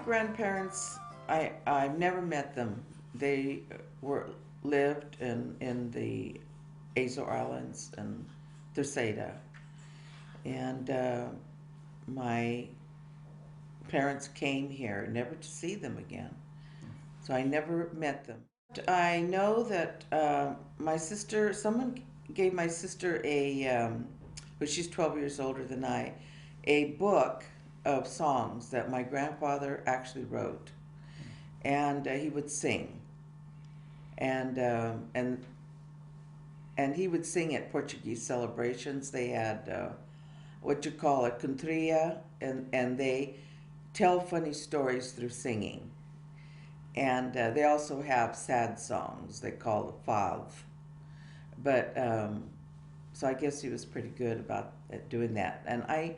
grandparents, I've never met them. They were lived in the Azore Islands and Terceira, and my parents came here never to see them again. So I never met them. I know that my sister, someone gave my sister but she's 12 years older than I, a book of songs that my grandfather actually wrote, and he would sing, and he would sing at Portuguese celebrations. They had what you call a contria, and they tell funny stories through singing. And they also have sad songs they call the fav. But so I guess he was pretty good about doing that. And I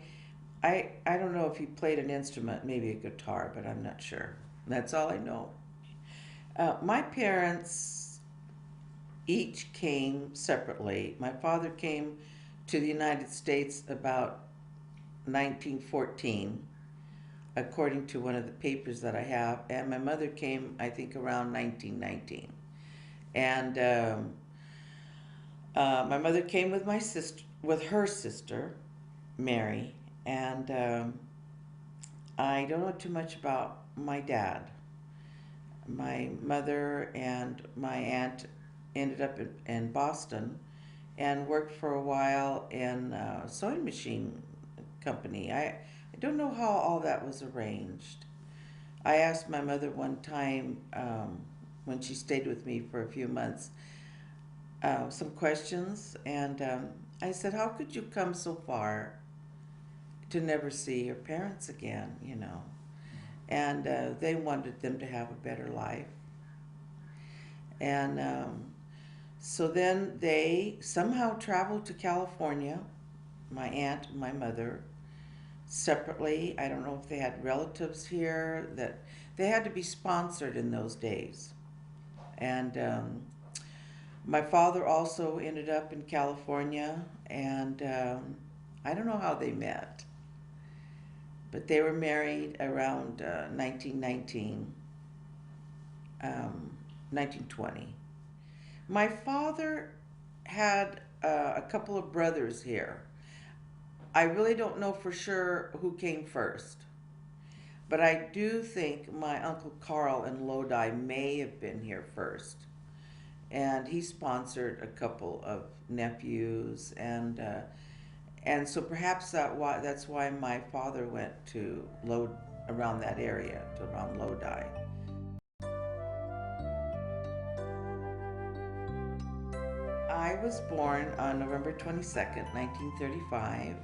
don't know if he played an instrument, maybe a guitar, but I'm not sure. That's all I know. My parents each came separately. My father came to the United States about 1914, according to one of the papers that I have, and my mother came, I think, around 1919. And my mother came with my sister, with her sister, Mary, and I don't know too much about my dad. My mother and my aunt ended up in Boston and worked for a while in a sewing machine company. I don't know how all that was arranged. I asked my mother one time when she stayed with me for a few months some questions, and I said, "How could you come so far to never see your parents again?" You know, and they wanted them to have a better life, and so then they somehow traveled to California. My aunt and my mother separately. I don't know if they had relatives here, that they had to be sponsored in those days. And my father also ended up in California, and I don't know how they met, but they were married around 1919, 1920. My father had a couple of brothers here. I really don't know for sure who came first, but I do think my Uncle Carl in Lodi may have been here first. And he sponsored a couple of nephews, and so perhaps that's why my father went to around that area, to around Lodi. I was born on November 22nd, 1935,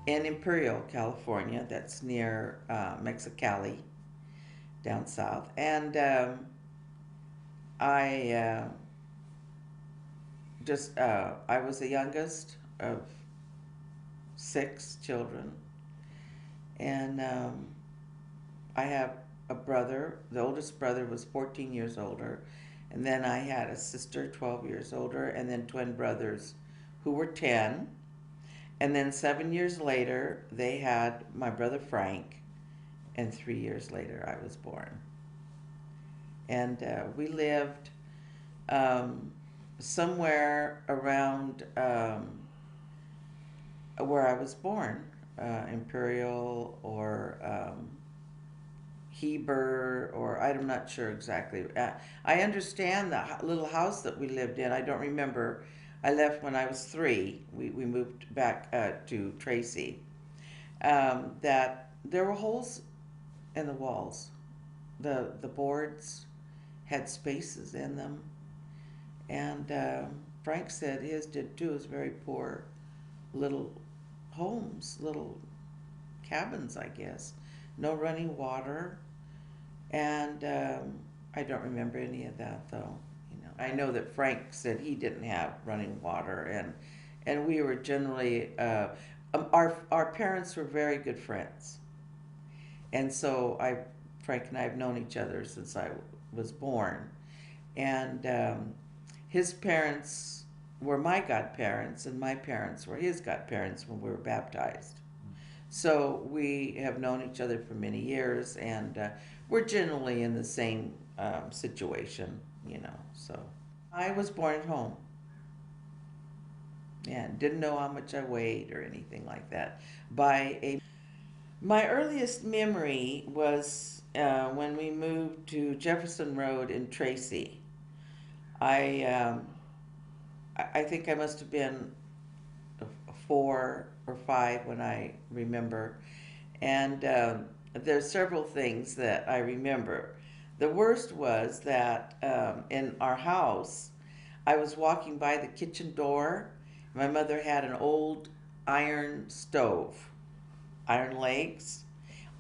in Imperial, California. That's near Mexicali, down south. And I I was the youngest of six children, and I have a brother. The oldest brother was 14 years older, and then I had a sister 12 years older, and then twin brothers who were 10. And then 7 years later, they had my brother Frank, and 3 years later, I was born. And we lived somewhere around where I was born, Imperial or Heber, or I'm not sure exactly. I understand the little house that we lived in. I don't remember. I left when I was 3. We moved back to Tracy. That there were holes in the walls. The boards had spaces in them, and Frank said his did too. It was very poor little homes, little cabins, I guess. No running water, and I don't remember any of that though. You know, I know that Frank said he didn't have running water, and we were generally our parents were very good friends, and so Frank and I have known each other since I was born, and his parents were my godparents, and my parents were his godparents when we were baptized. So we have known each other for many years, and we're generally in the same situation, you know. So I was born at home. Yeah, didn't know how much I weighed or anything like that. By a My earliest memory was when we moved to Jefferson Road in Tracy. I um, I think I must have been 4 or 5 when I remember, and there's several things that I remember. The worst was that in our house, I was walking by the kitchen door. My mother had an old iron stove, iron legs.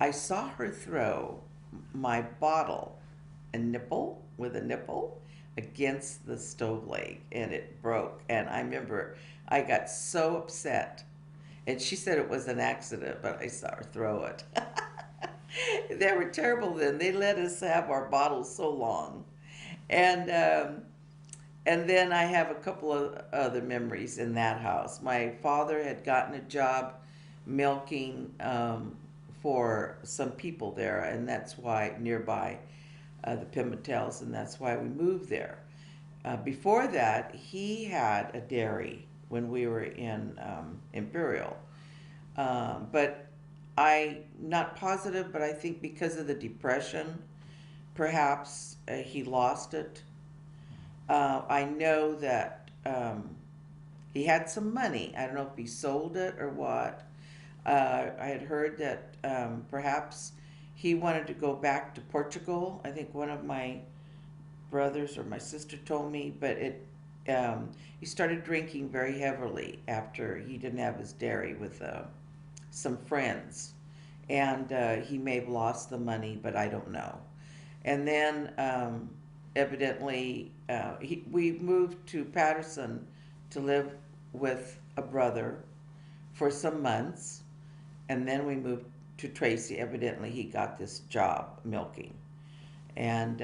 I saw her throw my bottle, a nipple with a nipple, against the stove leg, and it broke. And I remember I got so upset. And she said it was an accident, but I saw her throw it. They were terrible then. They let us have our bottles so long. And and then I have a couple of other memories in that house. My father had gotten a job milking for some people there, and that's why nearby the Pimentels, and that's why we moved there. Before that, he had a dairy when we were in Imperial, but I not positive, but I think because of the depression, perhaps he lost it. I know that he had some money. I don't know if he sold it or what. I had heard that perhaps he wanted to go back to Portugal. I think one of my brothers or my sister told me, but he started drinking very heavily after he didn't have his dairy with some friends, and he may have lost the money, but I don't know. And then evidently we moved to Patterson to live with a brother for some months, and then we moved to Tracy. Evidently, he got this job milking, and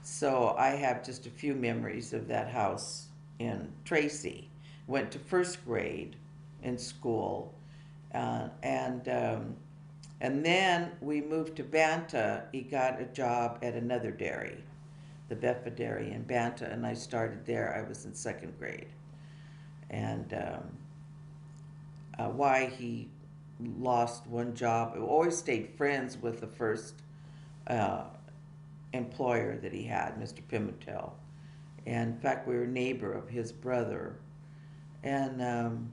so I have just a few memories of that house in Tracy. Went to first grade in school, and then we moved to Banta. He got a job at another dairy, the Beffa Dairy in Banta, and I started there. I was in second grade, and why he lost one job. We always stayed friends with the first uh, employer that he had, Mr. Pimentel. And in fact, we were a neighbor of his brother. And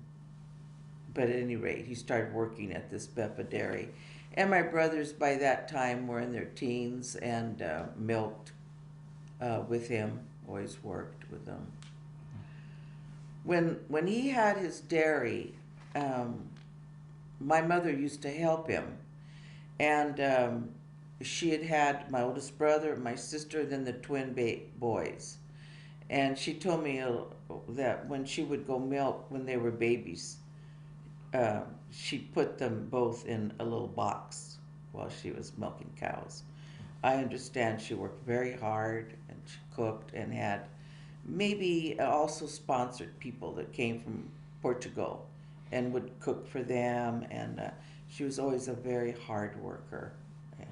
but at any rate, he started working at this Beppa Dairy. And my brothers by that time were in their teens and milked with him. Always worked with them. When he had his dairy, um, my mother used to help him, and she had had my oldest brother, my sister, then the twin boys. And she told me that when she would go milk when they were babies, she put them both in a little box while she was milking cows. I understand she worked very hard and she cooked and had maybe also sponsored people that came from Portugal and would cook for them. And she was always a very hard worker. Yeah.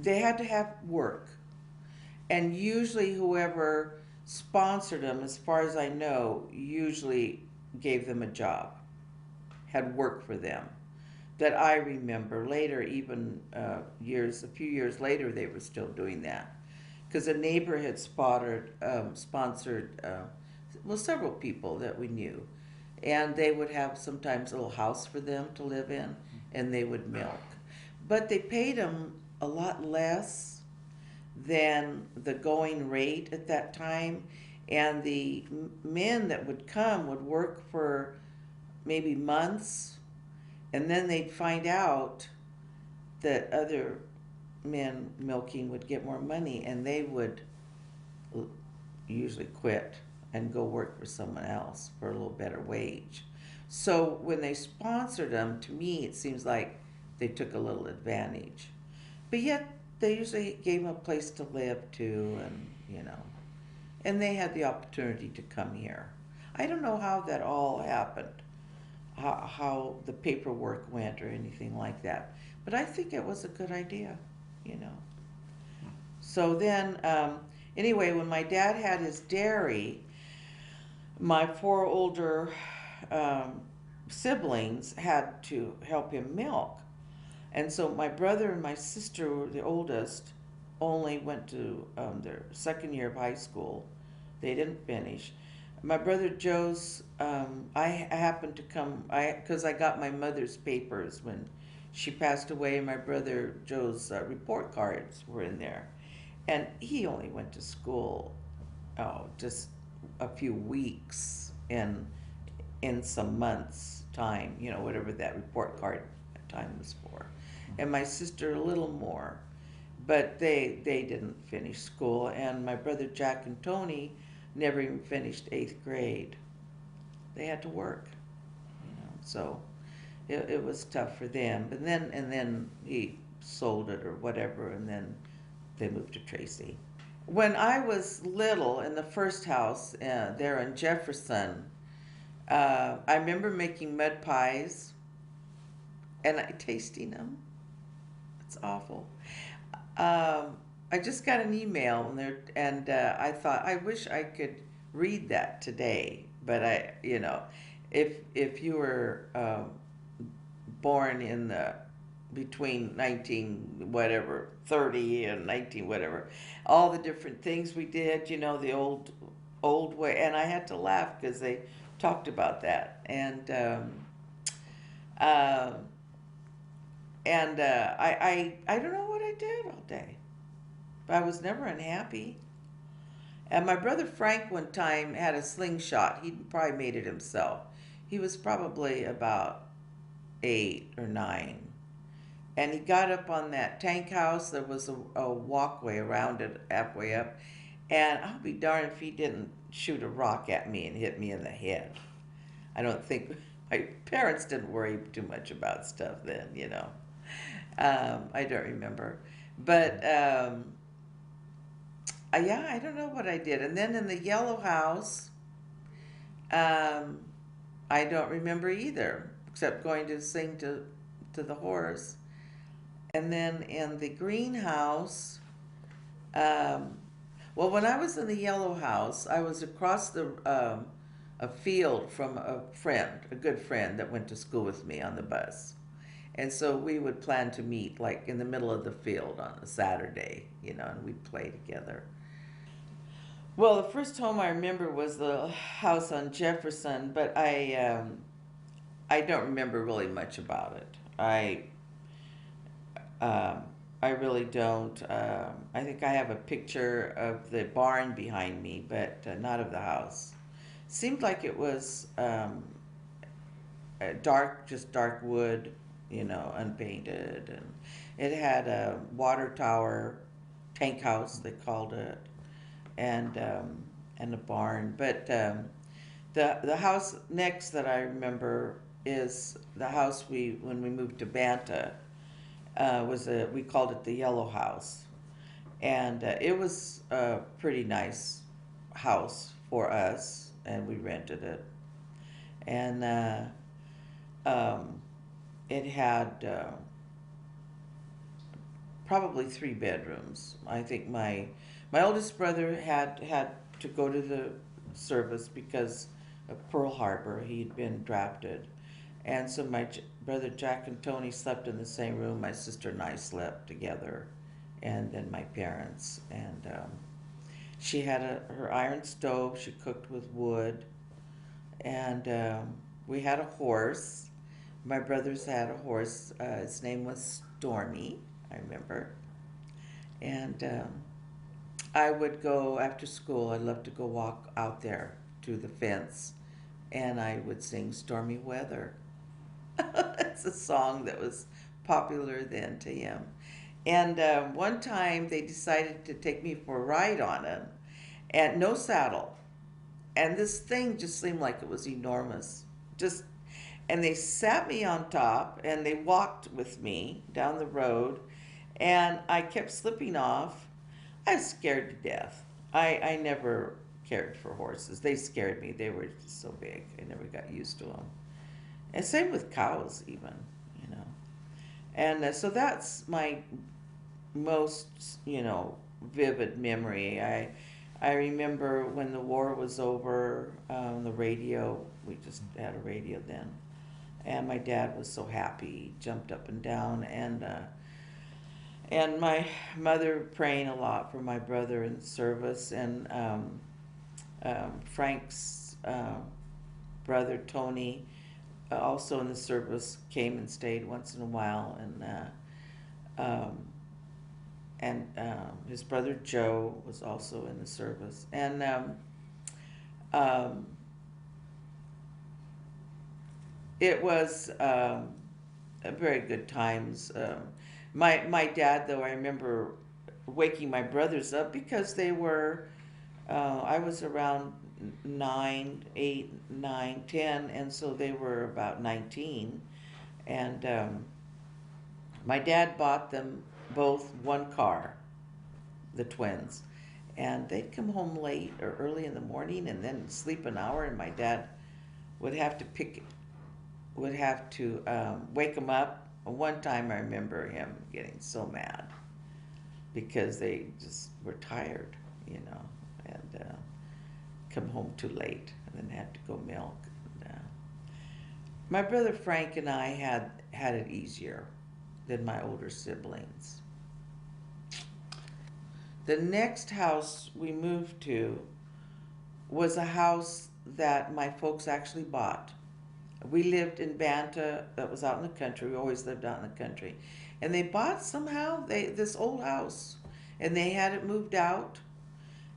They had to have work, and usually whoever sponsored them, as far as I know, usually gave them a job, had work for them. That I remember later, even a few years later, they were still doing that, because a neighbor had sponsored, well, several people that we knew, and they would have sometimes a little house for them to live in, and they would milk, but they paid them a lot less than the going rate at that time, and the men that would come would work for maybe months, and then they'd find out that other men milking would get more money, and they would usually quit and go work for someone else for a little better wage. So when they sponsored them, to me, it seems like they took a little advantage. But yet, they usually gave them a place to live too, and and they had the opportunity to come here. I don't know how that all happened. how the paperwork went or anything like that. But I think it was a good idea, you know. So then, anyway, when my dad had his dairy, my four older um, siblings had to help him milk. And so my brother and my sister, the oldest, only went to their second year of high school. They didn't finish. My brother Joe's, I happened to come, because I got my mother's papers when she passed away. My brother Joe's report cards were in there, and he only went to school, just a few weeks in some months' time, whatever that report card time was for. And my sister a little more, but they didn't finish school. And my brother Jack and Tony never even finished 8th grade. They had to work, so it was tough for them. And then he sold it or whatever, and then they moved to Tracy. When I was little in the first house there in Jefferson, I remember making mud pies and tasting them. It's awful. I just got an email and I thought I wish I could read that today, but if you were born in the between 19 whatever 30 and 19 whatever, all the different things we did, the old way, and I had to laugh because they talked about that, uh, I don't know what I did all day, but I was never unhappy. And my brother Frank one time had a slingshot. He probably made it himself. He was probably about 8 or 9. And he got up on that tank house. There was a walkway around it halfway up. And I'll be darned if he didn't shoot a rock at me and hit me in the head. I don't think my parents didn't worry too much about stuff then. I don't remember. But yeah, I don't know what I did. And then in the yellow house, um, I don't remember either, except going to sing to the horse. And then in the greenhouse, um, well, when I was in the yellow house, I was across a field from a friend, a good friend that went to school with me on the bus. And so we would plan to meet like in the middle of the field on a Saturday, and we'd play together. Well, the first home I remember was the house on Jefferson, but I don't remember really much about it. Um, I really don't. I think I have a picture of the barn behind me, but not of the house. Seemed like it was dark, just dark wood, unpainted, and it had a water tower, tank house they called it, and a barn. But the house next that I remember is the house when we moved to Banta. We called it the Yellow House, and it was a pretty nice house for us, and we rented it, and um, it had probably 3 bedrooms. I think my oldest brother had to go to the service because of Pearl Harbor. He'd been drafted, and so my brother Jack and Tony slept in the same room. My sister and I slept together, and then my parents. And she had her iron stove. She cooked with wood, and we had a horse. My brothers had a horse. His name was Stormy, I remember. And I would go after school. I'd love to go walk out there to the fence, and I would sing Stormy Weather. It's a song that was popular then to him. And one time they decided to take me for a ride on it, and no saddle. And this thing just seemed like it was enormous. And they sat me on top, and they walked with me down the road, and I kept slipping off. I was scared to death. I never cared for horses. They scared me. They were just so big. I never got used to them. And same with cows, even, you know. And so that's my most, vivid memory. I remember when the war was over, the radio, we just had a radio then, and my dad was so happy, he jumped up and down, and my mother praying a lot for my brother in service, and Frank's brother Tony, also in the service, came and stayed once in a while, and his brother Joe was also in the service, and it was very good times. My dad, though, I remember waking my brothers up because they were, I was around 9, 8, 9, 10, and so they were about 19, and my dad bought them both one car, the twins, and they'd come home late or early in the morning and then sleep an hour, and my dad would have to wake them up. One time I remember him getting so mad because they just were tired, and come home too late and then had to go milk. And, my brother Frank and I had it easier than my older siblings. The next house we moved to was a house that my folks actually bought. We lived in Banta, that was out in the country. We always lived out in the country. And they bought somehow this old house, and they had it moved out,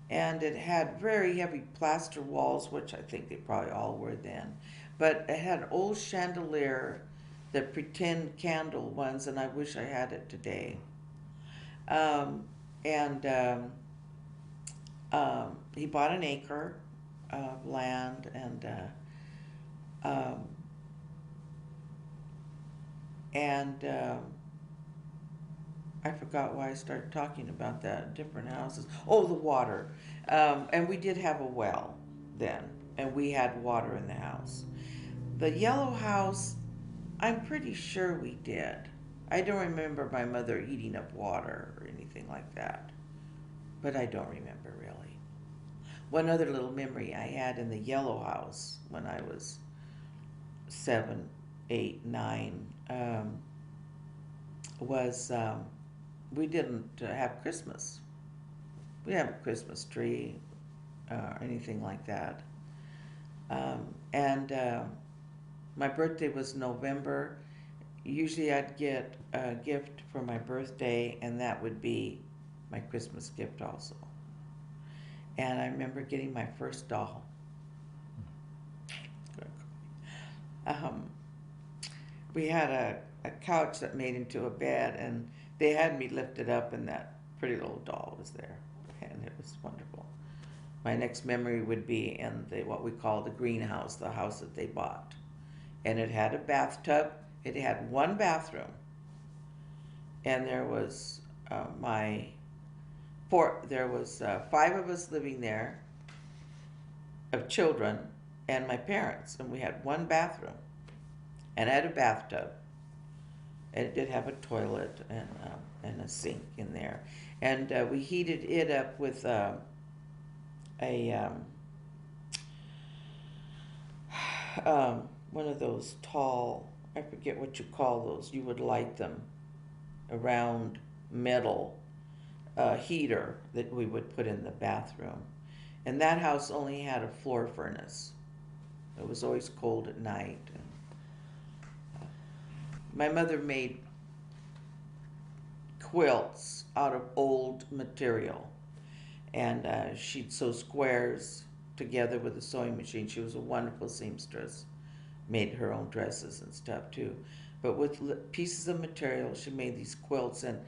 and it had very heavy plaster walls, which I think they probably all were then. But it had an old chandelier, the pretend candle ones, and I wish I had it today. And he bought an acre of land, and I forgot why I started talking about that, different houses. Oh, the water. And we did have a well then, and we had water in the house. The yellow house, I'm pretty sure we did. I don't remember my mother heating up water or anything like that, but I don't remember really. One other little memory I had in the yellow house when I was 7, 8, 9, was we didn't have Christmas. We didn't have a Christmas tree or anything like that. And my birthday was November. Usually I'd get a gift for my birthday, and that would be my Christmas gift also. And I remember getting my first doll. We had a couch that made into a bed, and they had me lift it up, and that pretty little doll was there, and it was wonderful. My next memory would be in what we call the greenhouse, the house that they bought. And it had a bathtub. It had one bathroom, and there was 5 of us living there, of children, and my parents, and we had one bathroom, and I had a bathtub, and it did have a toilet and a sink in there, and we heated it up with one of those tall, I forget what you call those, you would light them, a round metal heater that we would put in the bathroom. And that house only had a floor furnace. It was always cold at night. My mother made quilts out of old material, and she'd sew squares together with a sewing machine. She was a wonderful seamstress, made her own dresses and stuff too. But with pieces of material, she made these quilts, and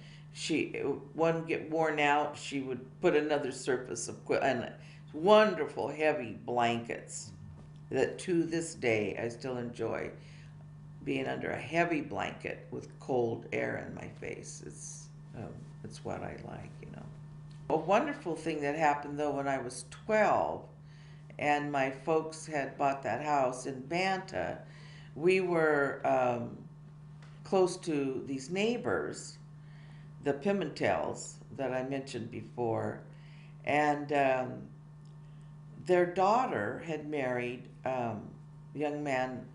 one get worn out, she would put another surface of quilt, and wonderful heavy blankets that to this day I still enjoy being under a heavy blanket with cold air in my face. It's what I like, A wonderful thing that happened though when I was 12 and my folks had bought that house in Banta, we were close to these neighbors, the Pimentels that I mentioned before, and their daughter had married a young man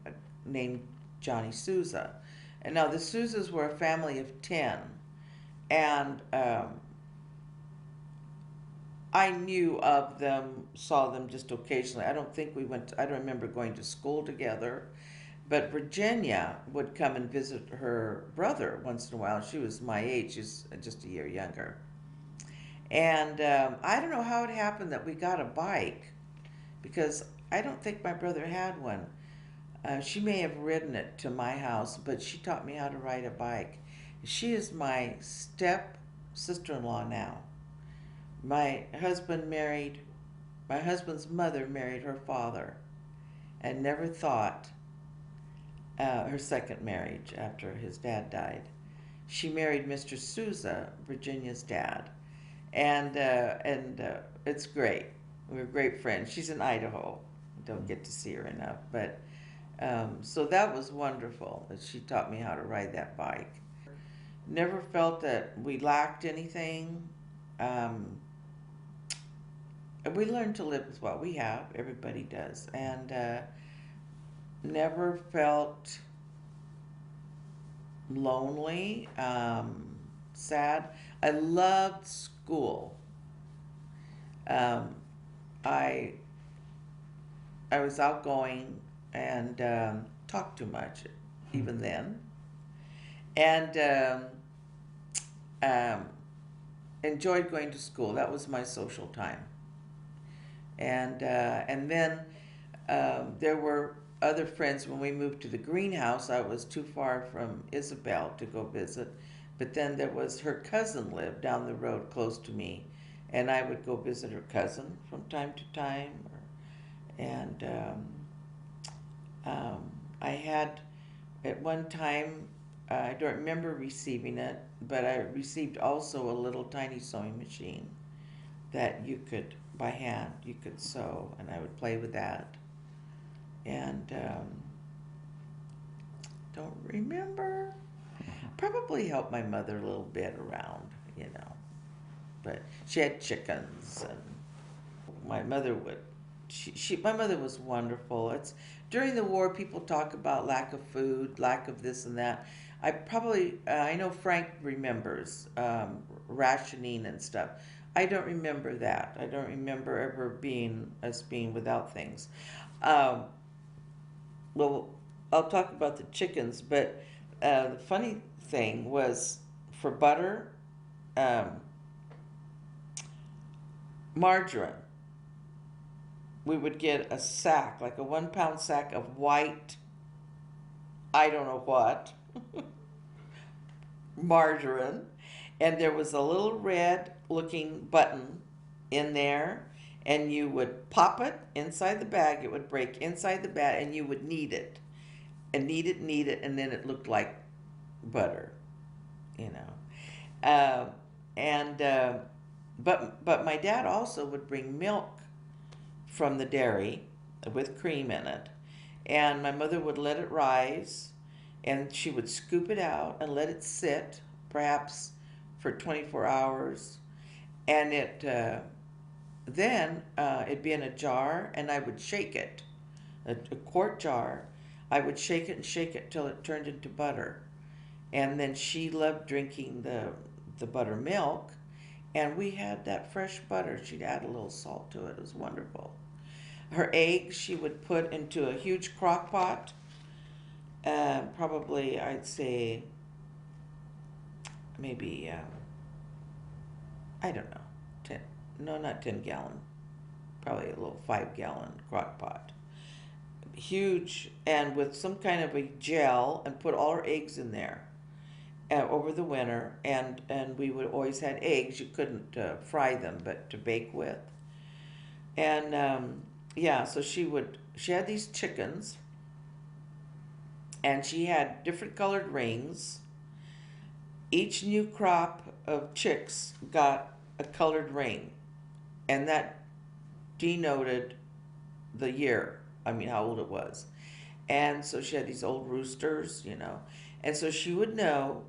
named Johnny Souza. And now the Souzas were a family of 10, and I knew of them, saw them just occasionally. I don't remember going to school together, but Virginia would come and visit her brother once in a while. She was my age, she's just a year younger. And I don't know how it happened that we got a bike, because I don't think my brother had one. She may have ridden it to my house, but she taught me how to ride a bike. She is my step sister-in-law now. My husband married, my husband's mother married her father, and never thought, her second marriage after his dad died. She married Mr. Souza, Virginia's dad, and it's great. We're great friends. She's in Idaho. Don't get to see her enough, but so that was wonderful that she taught me how to ride that bike. Never felt that we lacked anything. Um, we learned to live with what we have. Everybody does, and never felt lonely, sad. I loved school. Um, I I was outgoing and talked too much, even then, and um, enjoyed going to school. That was my social time, and then there were other friends. When we moved to the greenhouse, I was too far from Isabel to go visit, but then there was her cousin lived down the road close to me, and I would go visit her cousin from time to time. And I had at one time, I don't remember receiving it, but I received also a little tiny sewing machine that you could, by hand, you could sew, and I would play with that. And don't remember. Probably helped my mother a little bit around, you know. But she had chickens, and my mother would. My mother was wonderful. It's during the war. People talk about lack of food, lack of this and that. I know Frank remembers rationing and stuff. I don't remember that. I don't remember ever being without things. Um, well, I'll talk about the chickens, but the funny thing was for butter, um, margarine. We would get a sack, like a 1 pound sack of white, I don't know what, margarine, and there was a little red looking button in there, and you would pop it inside the bag. It would break inside the bag, and you would knead it, and knead it, and then it looked like butter, you know. And but my dad also would bring milk from the dairy with cream in it, and my mother would let it rise, and she would scoop it out and let it sit, perhaps for 24 hours, and then it'd be in a jar, and I would shake it, a quart jar. I would shake it and shake it till it turned into butter, and then she loved drinking the buttermilk, and we had that fresh butter. She'd add a little salt to it. It was wonderful. Her eggs she would put into a huge crock pot, probably I'd say maybe I don't know, 10, no, not 10 gallon, probably a little 5 gallon crock pot, huge, and with some kind of a gel, and put all her eggs in there over the winter, and we would always had eggs. You couldn't fry them, but to bake with. And yeah, so she had these chickens, and she had different colored rings. Each new crop of chicks got a colored ring, and that denoted the year, I mean how old it was. And so she had these old roosters, you know. And so she would know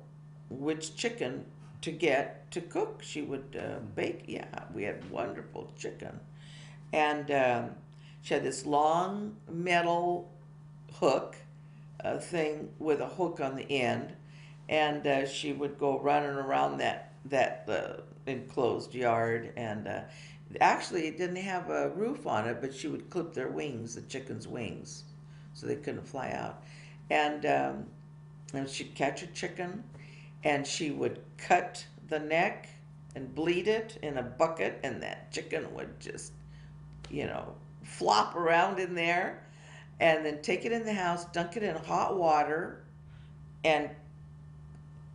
which chicken to get to cook. She would bake. Yeah, we had wonderful chicken. And she had this long metal hook thing with a hook on the end. And she would go running around that enclosed yard. And actually, it didn't have a roof on it, but she would clip their wings, the chicken's wings, so they couldn't fly out. And she'd catch a chicken, and she would cut the neck and bleed it in a bucket, and that chicken would just, you know, flop around in there, and then take it in the house, dunk it in hot water, and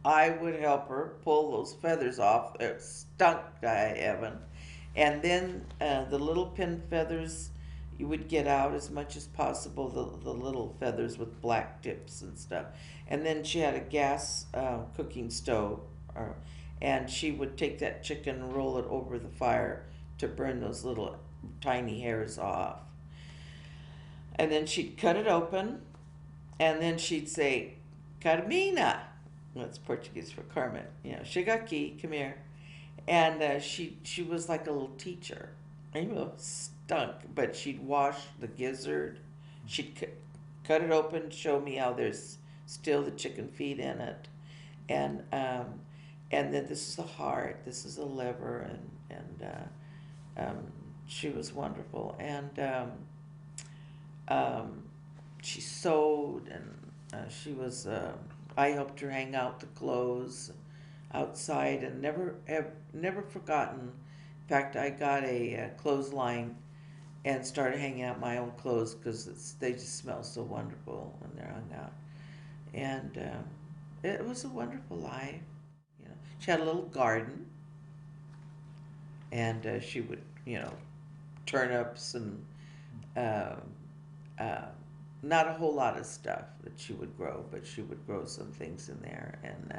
I would help her pull those feathers off. It stunk to heaven. And then the little pin feathers, you would get out as much as possible, the little feathers with black tips and stuff. And then she had a gas cooking stove, and she would take that chicken and roll it over the fire to burn those little tiny hairs off. And then she'd cut it open, and then she'd say, Carmina. That's Portuguese for Carmen. You know, chega aqui, come here. And she was like a little teacher. You know, stunk, but she'd wash the gizzard. She'd cut it open, show me how there's still the chicken feet in it, and and then this is the heart, this is the liver, and she was wonderful. And she sewed, and she was. I helped her hang out the clothes outside, and never forgotten. In fact, I got a clothesline and started hanging out my own clothes because they just smell so wonderful when they're hung out. And it was a wonderful life. You know, she had a little garden, and she would, you know, turnips and uh, uh, not a whole lot of stuff that she would grow, but she would grow some things in there. And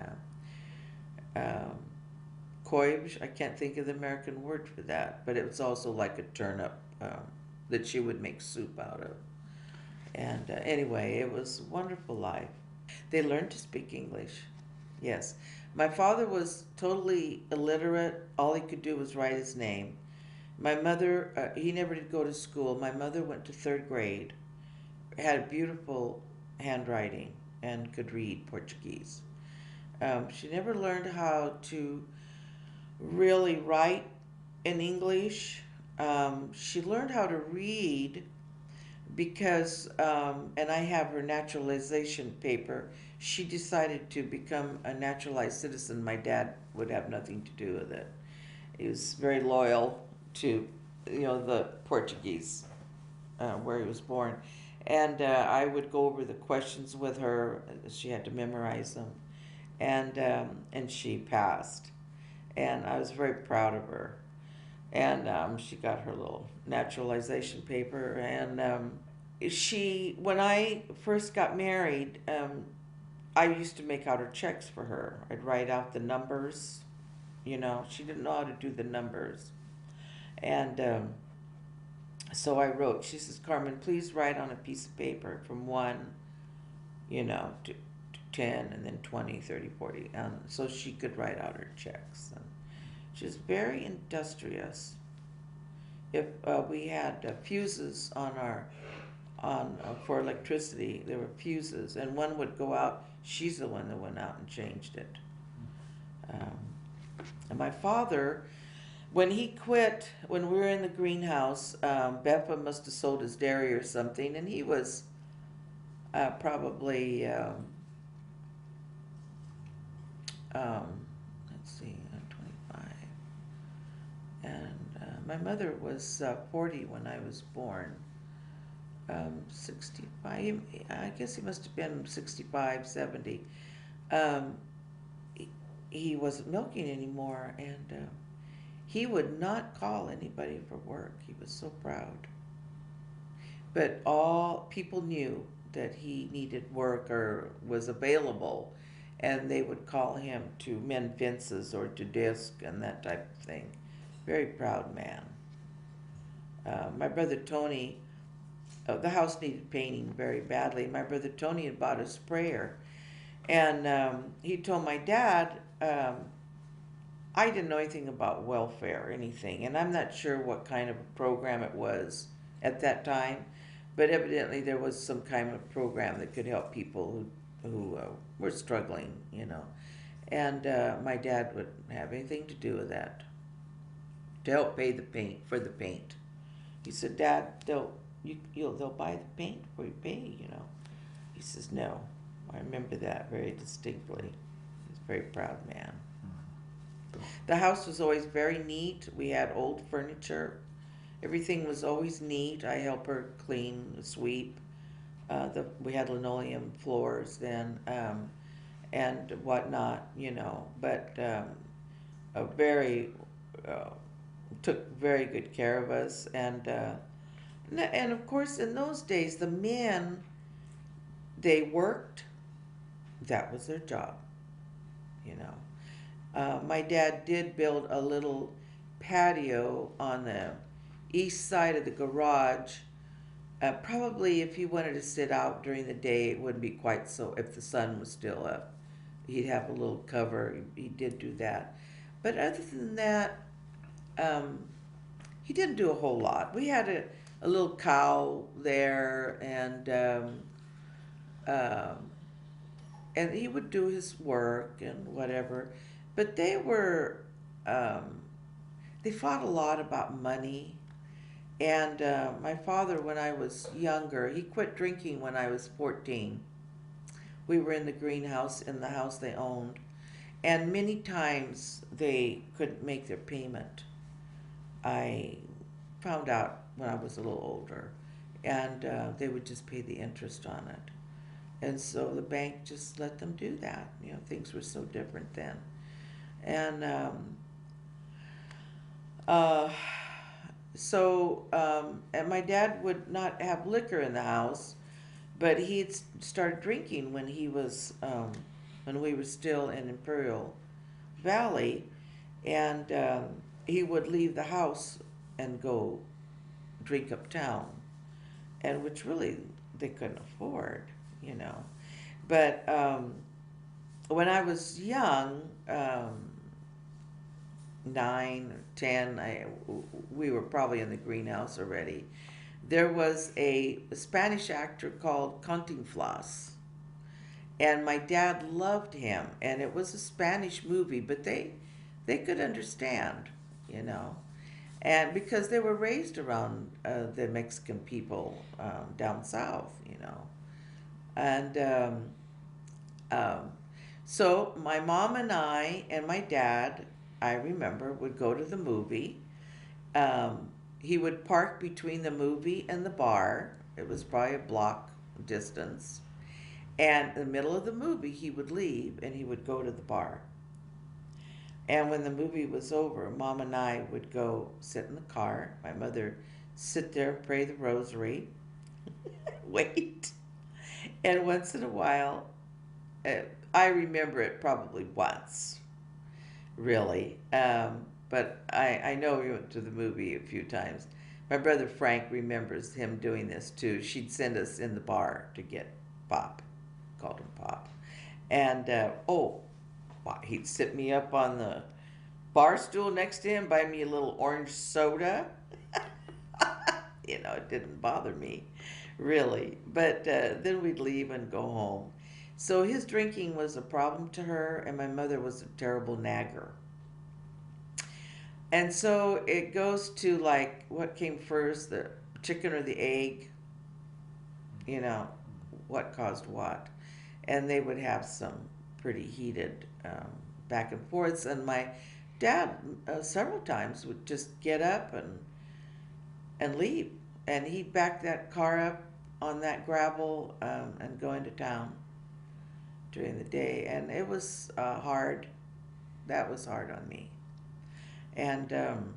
coive, I can't think of the American word for that, but it was also like a turnip that she would make soup out of. And anyway, it was a wonderful life. They learned to speak English. Yes. My father was totally illiterate. All he could do was write his name. My mother, he never did go to school. My mother went to third grade, had beautiful handwriting, and could read Portuguese. She never learned how to really write in English. She learned how to read because, and I have her naturalization paper, she decided to become a naturalized citizen. My dad would have nothing to do with it. He was very loyal to, you know, the Portuguese, where he was born. And I would go over the questions with her. She had to memorize them. And she passed. And I was very proud of her. And she got her little naturalization paper. And when I first got married, I used to make out her checks for her. I'd write out the numbers. You know, she didn't know how to do the numbers. And so I wrote, she says, Carmen, please write on a piece of paper from 1, you know, to 10, and then 20, 30, 40. And so she could write out her checks. And she was very industrious. If we had fuses for electricity, there were fuses, and one would go out, she's the one that went out and changed it. And my father, when he quit, when we were in the greenhouse, Beppa must have sold his dairy or something, and he was probably, let's see, 25. And my mother was 40 when I was born. 65, I guess he must have been 65, 70. He wasn't milking anymore, and he would not call anybody for work. He was so proud. But all people knew that he needed work or was available, and they would call him to mend fences or to disc and that type of thing. Very proud man. My brother Tony The house needed painting very badly. My brother Tony had bought a sprayer, and he told my dad, I didn't know anything about welfare or anything, and I'm not sure what kind of a program it was at that time, but evidently there was some kind of program that could help people who were struggling, you know. And my dad wouldn't have anything to do with that, to help pay the paint for the paint. He said, "Dad, they'll buy the paint before you pay, you know." He says, "No." I remember that very distinctly. He's a very proud man. The house was always very neat. We had old furniture. Everything was always neat. I helped her clean, sweep. We had linoleum floors then, and whatnot, you know. But a very uh, took very good care of us, and of course in those days the men, they worked. That was their job, you know. My dad did build a little patio on the east side of the garage. Probably if he wanted to sit out during the day, it wouldn't be quite so, if the sun was still up. He'd have a little cover. He did do that. But other than that, um, he didn't do a whole lot. We had a little cow there, um, and he would do his work and whatever. But um, they fought a lot about money. And my father, when I was younger, he quit drinking when I was 14. We were in the greenhouse in the house they owned, and many times they couldn't make their payment. I found out when I was a little older, and they would just pay the interest on it. And so the bank just let them do that. You know, things were so different then. And uh, and my dad would not have liquor in the house, but he'd started drinking when we were still in Imperial Valley, and he would leave the house and go drink uptown, and which really they couldn't afford, you know. But when I was young, 9 or 10, we were probably in the greenhouse already. There was a Spanish actor called Cantinflas, and my dad loved him, and it was a Spanish movie, but they could understand, you know, and because they were raised around the Mexican people down south, you know, and um, so my mom and I and my dad, I remember, would go to the movie. Um, he would park between the movie and the bar. It was probably a block distance. And in the middle of the movie, he would leave and he would go to the bar. And when the movie was over, Mom and I would go sit in the car. My mother sit there, pray the rosary, wait. And once in a while, uh, I remember it probably once, really. But I know we went to the movie a few times. My brother Frank remembers him doing this too. She'd send us in the bar to get pop, called him pop. And he'd sit me up on the bar stool next to him, buy me a little orange soda. You know, it didn't bother me, really. But then we'd leave and go home. So his drinking was a problem to her, and my mother was a terrible nagger. And so it goes to like what came first, the chicken or the egg, you know, what caused what. And they would have some pretty heated back and forths. And my dad, several times, would just get up and leave. And he'd back that car up on that gravel and go into town during the day. And it was hard. That was hard on me. And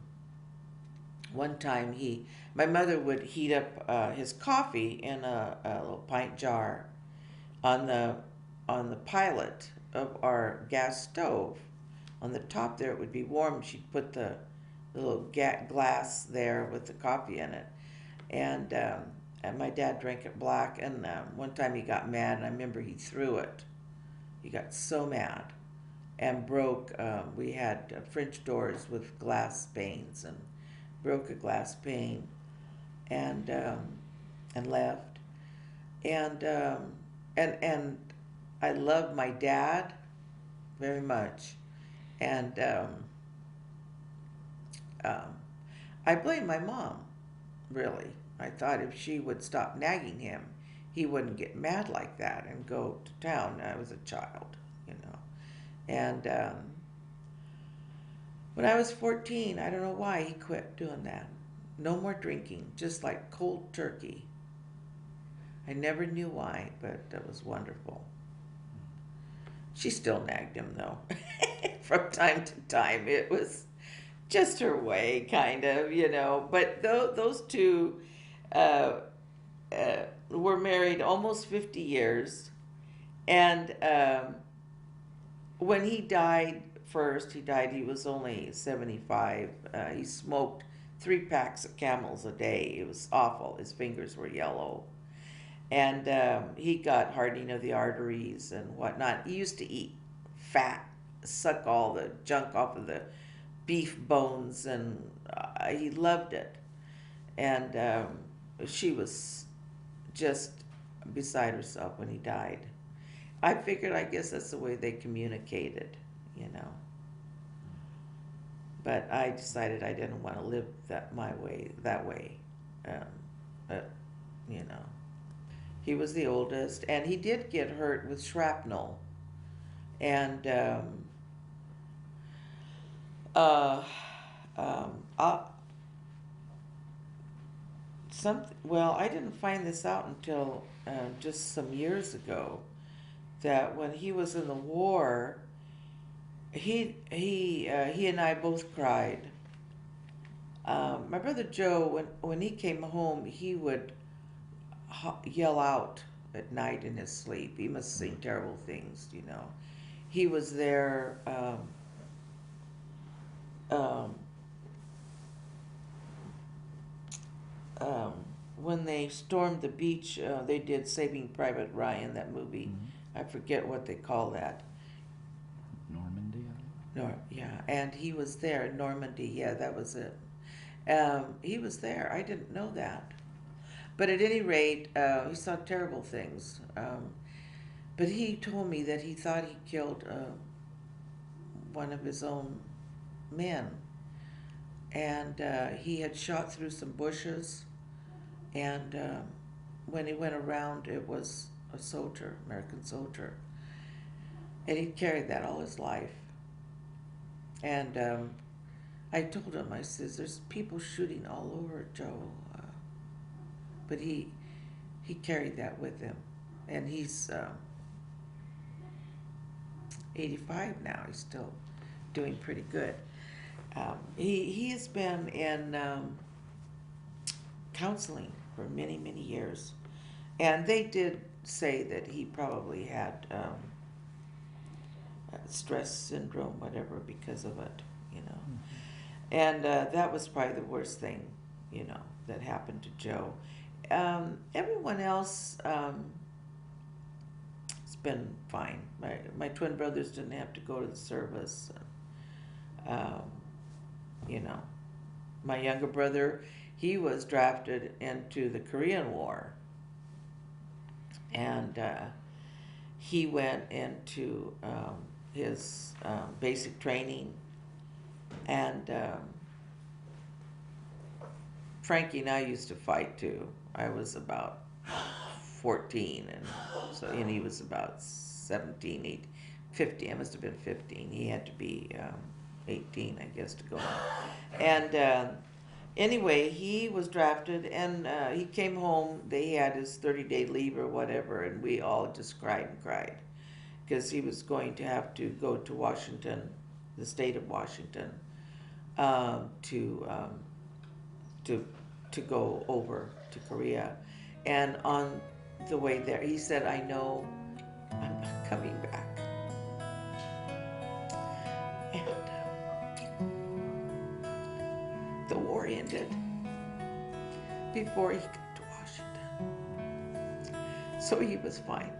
one time my mother would heat up his coffee in a little pint jar on the pilot of our gas stove. On the top there, it would be warm. She'd put the little glass there with the coffee in it, and And my dad drank it black, and one time he got mad, and I remember he threw it. He got so mad and broke. We had French doors with glass panes, and broke a glass pane, and left. And and I love my dad very much, and um, I blame my mom, really. I thought if she would stop nagging him, he wouldn't get mad like that and go to town. I was a child, you know. And when I was 14, I don't know why he quit doing that. No more drinking, just like cold turkey. I never knew why, but that was wonderful. She still nagged him, though, from time to time. It was just her way, kind of, you know. But those two were married almost 50 years. And when he died first, he was only 75. He smoked 3 packs of Camels a day. It was awful. His fingers were yellow. And he got hardening of the arteries and whatnot. He used to eat fat, suck all the junk off of the beef bones, and he loved it. And she was just beside herself when he died. I figured, I guess that's the way they communicated, you know. But I decided I didn't want to live that way, um, uh, you know. He was the oldest, and he did get hurt with shrapnel. And uh, uh, well, I didn't find this out until just some years ago, that when he was in the war, he and I both cried. My brother Joe, when he came home, he would yell out at night in his sleep. He must have seen terrible things, you know. He was there um, um, when they stormed the beach. They did Saving Private Ryan, that movie. I forget what they call that. Normandy. Yeah, and he was there in Normandy. Yeah, that was it. He was there. I didn't know that. But at any rate, he saw terrible things. But he told me that he thought he killed one of his own men. And he had shot through some bushes. And when he went around, it was a soldier, American soldier. And he carried that all his life. And I told him, I says, there's people shooting all over Joe. But he carried that with him. And he's 85 now. He's still doing pretty good. He has been in counseling for many, many years. And they did say that he probably had stress syndrome, whatever, because of it, you know. And that was probably the worst thing, you know, that happened to Joe. Everyone else has been fine. My twin brothers didn't have to go to the service. You know, my younger brother, he was drafted into the Korean War. And he went into his basic training. And Frankie and I used to fight too. I was about 14, and he was about 17, 18, 15. I must have been 15. He had to be 18, I guess, to go on. And anyway, he was drafted, and he came home. They had his 30-day leave or whatever, and we all just cried and cried because he was going to have to go to Washington, the state of Washington, to go over to Korea. And on the way there, he said, I know I'm not coming back. And the war ended before he got to Washington. So he was fine.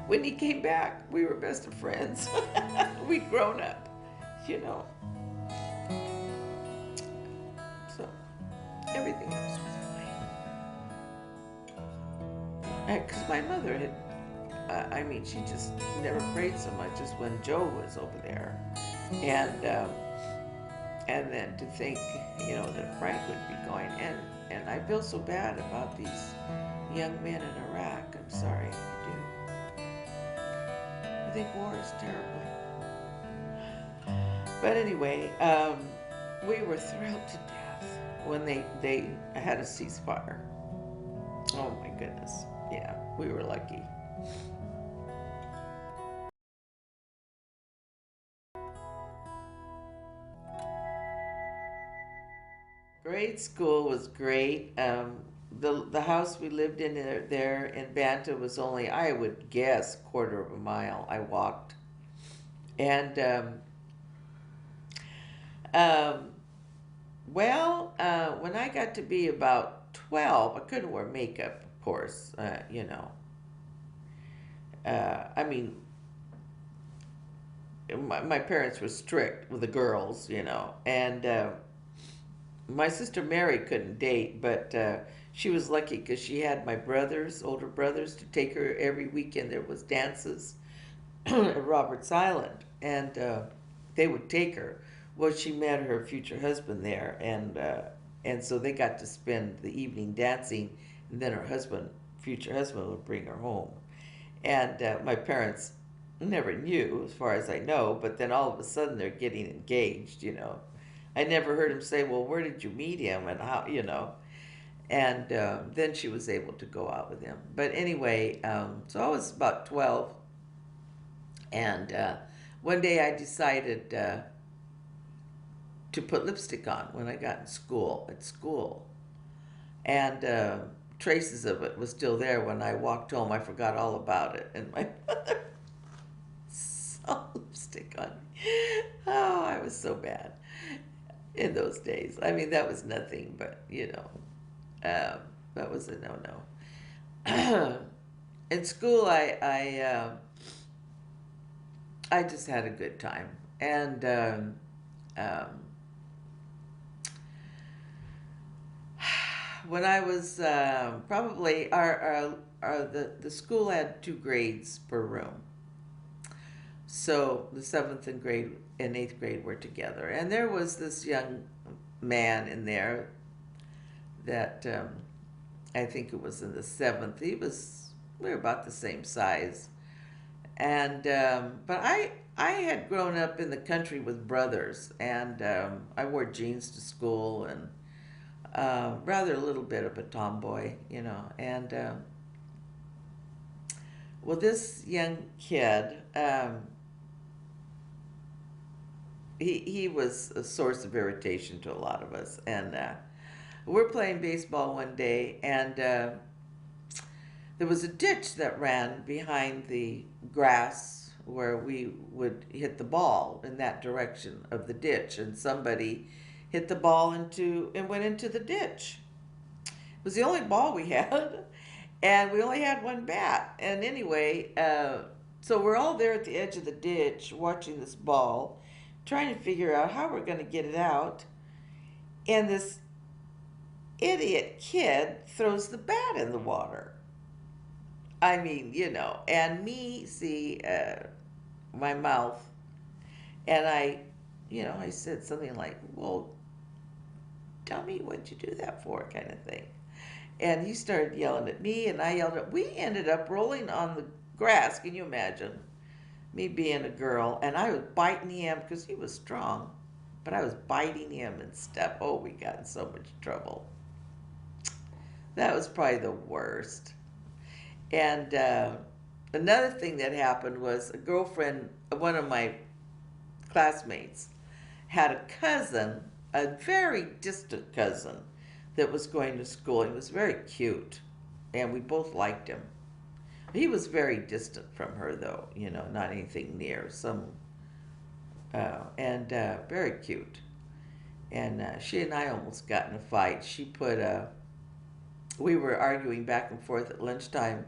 When he came back, we were best of friends. We'd grown up, you know. So everything else was fine. Because my mother had, I mean, she just never prayed so much as when Joe was over there. And and then to think, you know, that Frank would be going. And I feel so bad about these young men in Iraq. I'm sorry, I do. I think war is terrible. But anyway, we were thrilled to death when they had a ceasefire. Oh my goodness. Yeah, we were lucky. Grade school was great. The house we lived in there in Banta was only, I would guess, quarter of a mile. I walked. And um, when I got to be about 12, I couldn't wear makeup, of course, you know. I mean, my parents were strict with the girls, you know, and my sister Mary couldn't date, but she was lucky because she had my brothers, older brothers, to take her every weekend. There was dances at Roberts Island, and they would take her. Well, she met her future husband there, and so they got to spend the evening dancing, and then her husband, future husband, would bring her home. And my parents never knew, as far as I know, but then all of a sudden they're getting engaged, you know. I never heard him say, well, where did you meet him and how, you know. And then she was able to go out with him. But anyway, so I was about 12, and one day I decided to put lipstick on when I got in school, at school. And traces of it was still there when I walked home. I forgot all about it. And my mother saw lipstick on me. Oh, I was so bad in those days. I mean, that was nothing, but, you know, that was a no-no. In school, I just had a good time. And um, when I was probably the school had 2 grades per room, so the seventh and grade and eighth grade were together, and there was this young man in there that I think it was in the seventh. We were about the same size, and but I had grown up in the country with brothers, and I wore jeans to school and rather a little bit of a tomboy, you know. And well, this young kid, he was a source of irritation to a lot of us. And we're playing baseball one day, and there was a ditch that ran behind the grass where we would hit the ball in that direction of the ditch, and somebody hit the ball into and went into the ditch. It was the only ball we had, and we only had one bat. And anyway, so we're all there at the edge of the ditch watching this ball, trying to figure out how we're going to get it out. And this idiot kid throws the bat in the water. I mean, you know, and me see my mouth, and I said something like, well, tell me what'd you do that for, kind of thing. And he started yelling at me, and I yelled at. We ended up rolling on the grass. Can you imagine me being a girl? And I was biting him because he was strong, but I was biting him and stuff. Oh, we got in so much trouble. That was probably the worst. And another thing that happened was a girlfriend, one of my classmates, had a cousin, a very distant cousin, that was going to school. He was very cute, and we both liked him. He was very distant from her, though, you know, not anything near. And very cute. And she and I almost got in a fight. She put we were arguing back and forth at lunchtime,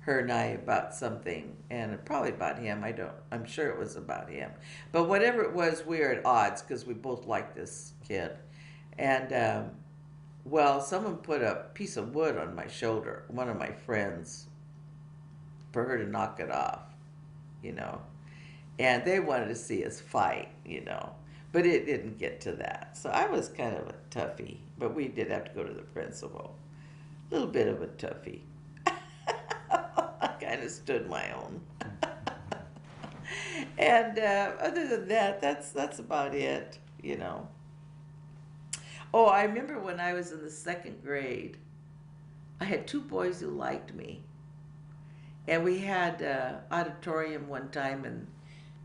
her and I, about something, and probably about him. I'm sure it was about him. But whatever it was, we were at odds because we both liked this kid. And, well, someone put a piece of wood on my shoulder, one of my friends, for her to knock it off, you know. And they wanted to see us fight, you know. But it didn't get to that. So I was kind of a toughie, but we did have to go to the principal. A little bit of a toughie. I kind of stood my own. And other than that, that's about it, you know. Oh, I remember when I was in the second grade, I had two boys who liked me. And we had auditorium one time, and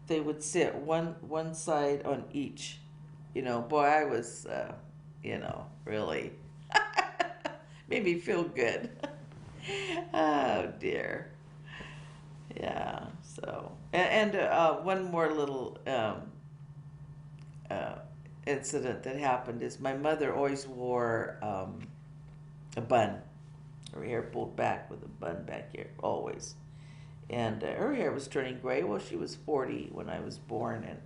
they would sit one side on each. You know, boy, I was, you know, really made me feel good. Oh dear. Yeah. So, and one more little uh, incident that happened is my mother always wore a bun, her hair pulled back with a bun back here, always. And her hair was turning gray. Well, she was 40 when I was born, and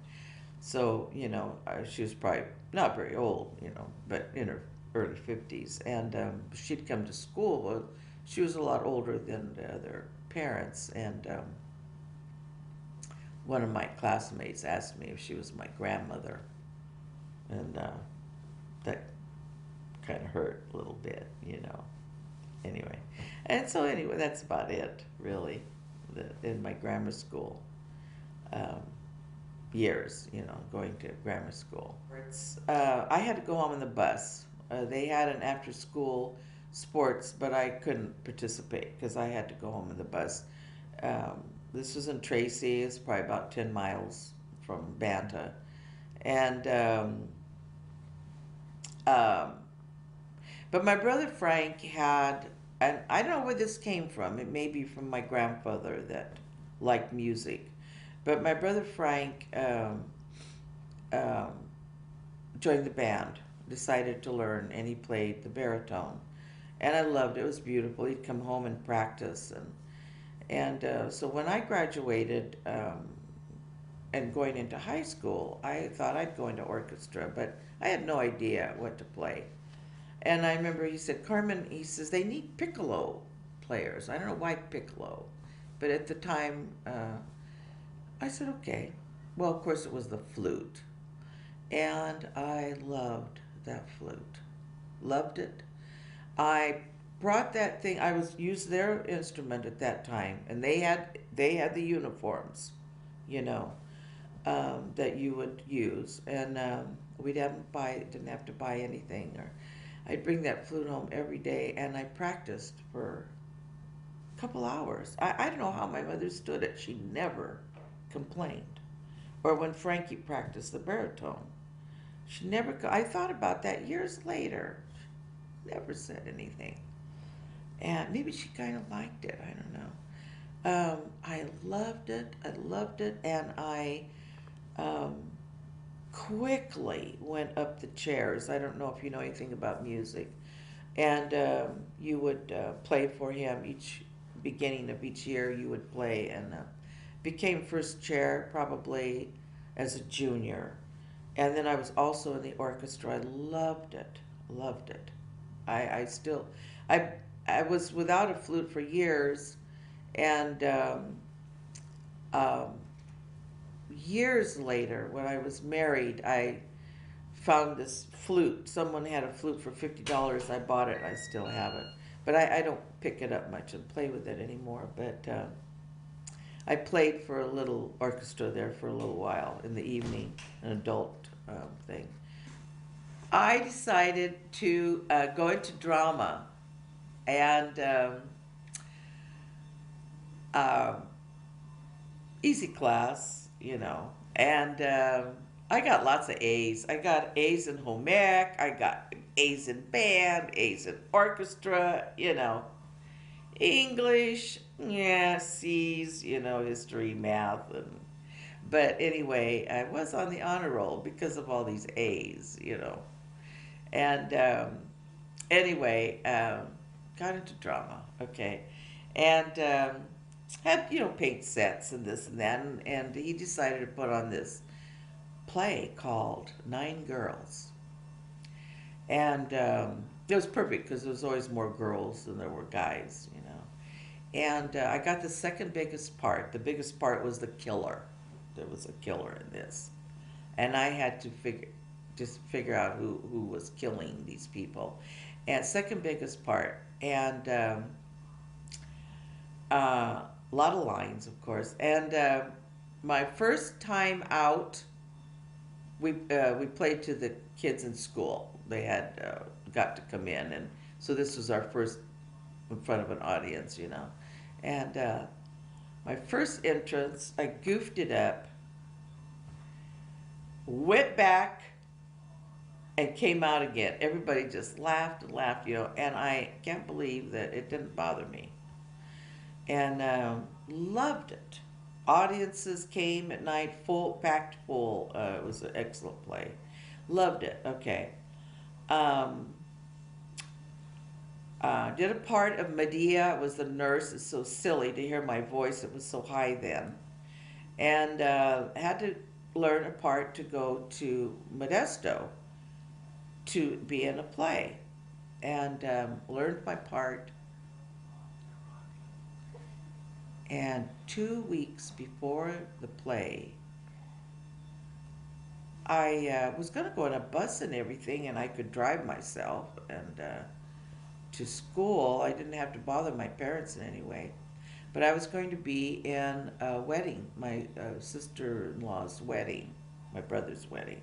so, you know, she was probably not very old, you know, but in her early 50s. And she'd come to school. Well, she was a lot older than the other parents. And one of my classmates asked me if she was my grandmother. And that kind of hurt a little bit, you know. Anyway. And so, anyway, that's about it, really, in my grammar school. Years, you know, going to grammar school. I had to go home on the bus. They had an after-school sports, but I couldn't participate because I had to go home on the bus. This was in Tracy. It's probably about 10 miles from Banta. And, but my brother Frank had, and I don't know where this came from. It may be from my grandfather that liked music. But my brother Frank um, joined the band, decided to learn, and he played the baritone. And I loved it. It was beautiful. He'd come home and practice. And so when I graduated and going into high school, I thought I'd go into orchestra, but I had no idea what to play. And I remember he said, Carmen, he says, they need piccolo players. I don't know why piccolo, but at the time, I said, okay. Well, of course, it was the flute. And I loved that flute. Loved it. I brought that thing. I was used their instrument at that time, and they had the uniforms, you know, that you would use, and we didn't have to buy anything. Or I'd bring that flute home every day, and I practiced for a couple hours. I don't know how my mother stood it. She never complained. Or when Frankie practiced the baritone, she never. I thought about that years later. She never said anything, and maybe she kind of liked it. I don't know. I loved it. I loved it, and I um, quickly went up the chairs. I don't know if you know anything about music, and you would play for him each beginning of each year. You would play, and became first chair probably as a junior. And then I was also in the orchestra. I loved it, loved it. I still, I, I was without a flute for years, and um, years later, when I was married, I found this flute. Someone had a flute for $50. I bought it. I still have it, but I don't pick it up much and play with it anymore. But I played for a little orchestra there for a little while in the evening, an adult thing. I decided to go into drama, and um, easy class, you know, and I got lots of A's. I got A's in home ec, I got A's in band, A's in orchestra, you know. English, yeah, C's, you know, history, math, but anyway, I was on the honor roll because of all these A's, you know. And anyway, got into drama, okay, and had paint sets and this and that, and he decided to put on this play called Nine Girls, and it was perfect because there was always more girls than there were guys, And I got the second biggest part. The biggest part was the killer. There was a killer in this, and I had to figure out who was killing these people. And second biggest part, and a lot of lines, of course. And my first time out, we played to the kids in school. They had got to come in, and so this was our first in front of an audience. And my first entrance, I goofed it up, went back, and came out again. Everybody just laughed and laughed, and I can't believe that it didn't bother me. And loved it. Audiences came at night, packed full. It was an excellent play. Loved it. Okay. Um, did a part of Medea. I was the nurse. It's so silly to hear my voice. It was so high then. And had to learn a part to go to Modesto to be in a play. And learned my part. And 2 weeks before the play, I was going to go on a bus and everything, and I could drive myself and to school. I didn't have to bother my parents in any way. But I was going to be in a wedding, my sister-in-law's wedding, my brother's wedding,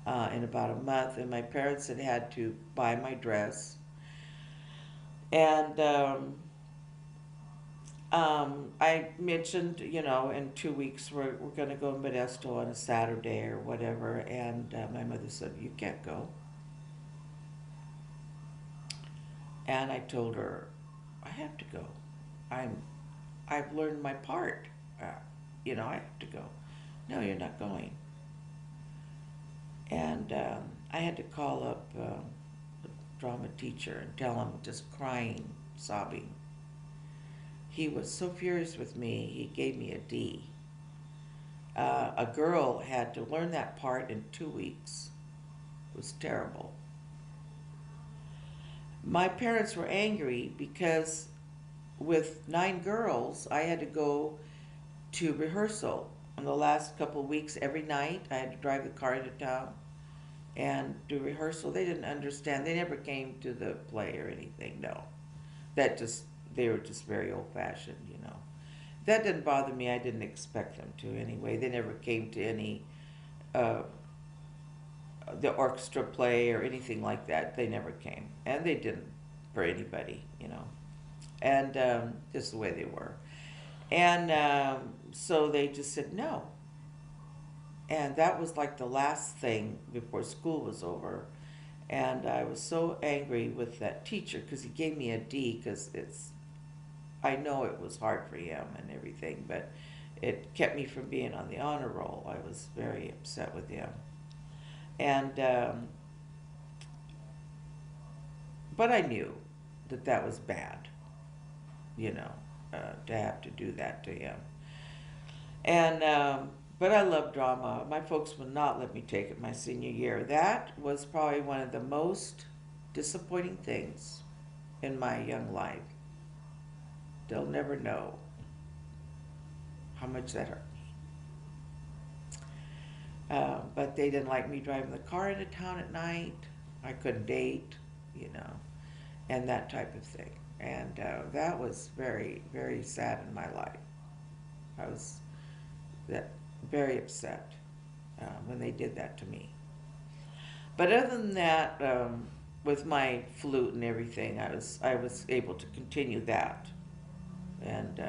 in about a month. And my parents had to buy my dress. And I mentioned, in 2 weeks we're going to go to Modesto on a Saturday or whatever, and my mother said, "You can't go." And I told her, "I have to go. I've learned my part. I have to go." "No, you're not going." And I had to call up the drama teacher and tell him, just crying, sobbing. He was so furious with me, he gave me a D. A girl had to learn that part in 2 weeks. It was terrible. My parents were angry because with 9 girls, I had to go to rehearsal. In the last couple of weeks, every night, I had to drive the car into town and do rehearsal. They didn't understand. They never came to the play or anything, no. They were just very old-fashioned. That didn't bother me. I didn't expect them to anyway. They never came to any the orchestra play or anything like that. They never came, and they didn't for anybody. And just the way they were. And so they just said no. And that was like the last thing before school was over. And I was so angry with that teacher because he gave me a D, because I know it was hard for him and everything, but it kept me from being on the honor roll. I was very upset with him. And, but I knew that was bad, to have to do that to him. And, but I love drama. My folks would not let me take it my senior year. That was probably one of the most disappointing things in my young life. They'll never know how much that hurt me. But they didn't like me driving the car into town at night. I couldn't date, and that type of thing. And that was very, very sad in my life. I was very upset when they did that to me. But other than that, with my flute and everything, I was able to continue that. And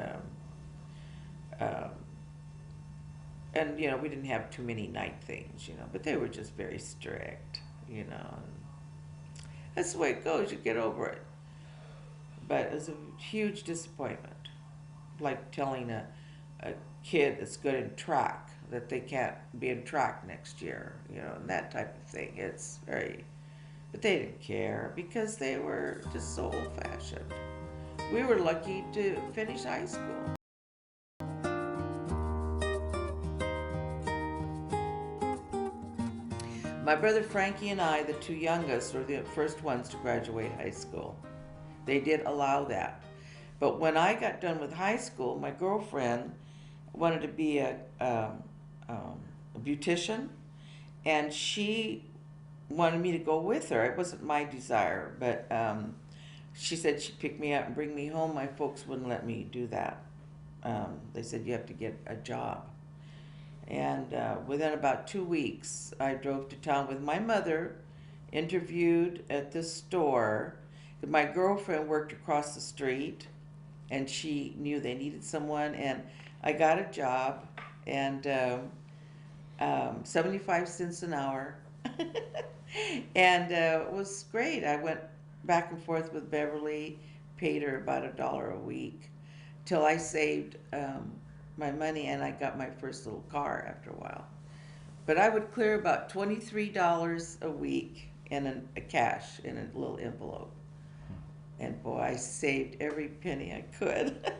we didn't have too many night things, but they were just very strict, and that's the way it goes. You get over it. But it was a huge disappointment, like telling a kid that's good in track that they can't be in track next year, and that type of thing. It's very But they didn't care because they were just so old-fashioned. We were lucky to finish high school. My brother Frankie and I, the two youngest, were the first ones to graduate high school. They did allow that. But when I got done with high school, my girlfriend wanted to be a beautician, and she wanted me to go with her. It wasn't my desire, but she said she'd pick me up and bring me home. My folks wouldn't let me do that. They said you have to get a job. And within about 2 weeks, I drove to town with my mother, interviewed at this store. My girlfriend worked across the street, and she knew they needed someone, and I got a job, and 75 cents an hour. And it was great. I went back and forth with Beverly, paid her about $1 a week, till I saved my money and I got my first little car after a while. But I would clear about $23 a week in a cash in a little envelope. And boy, I saved every penny I could.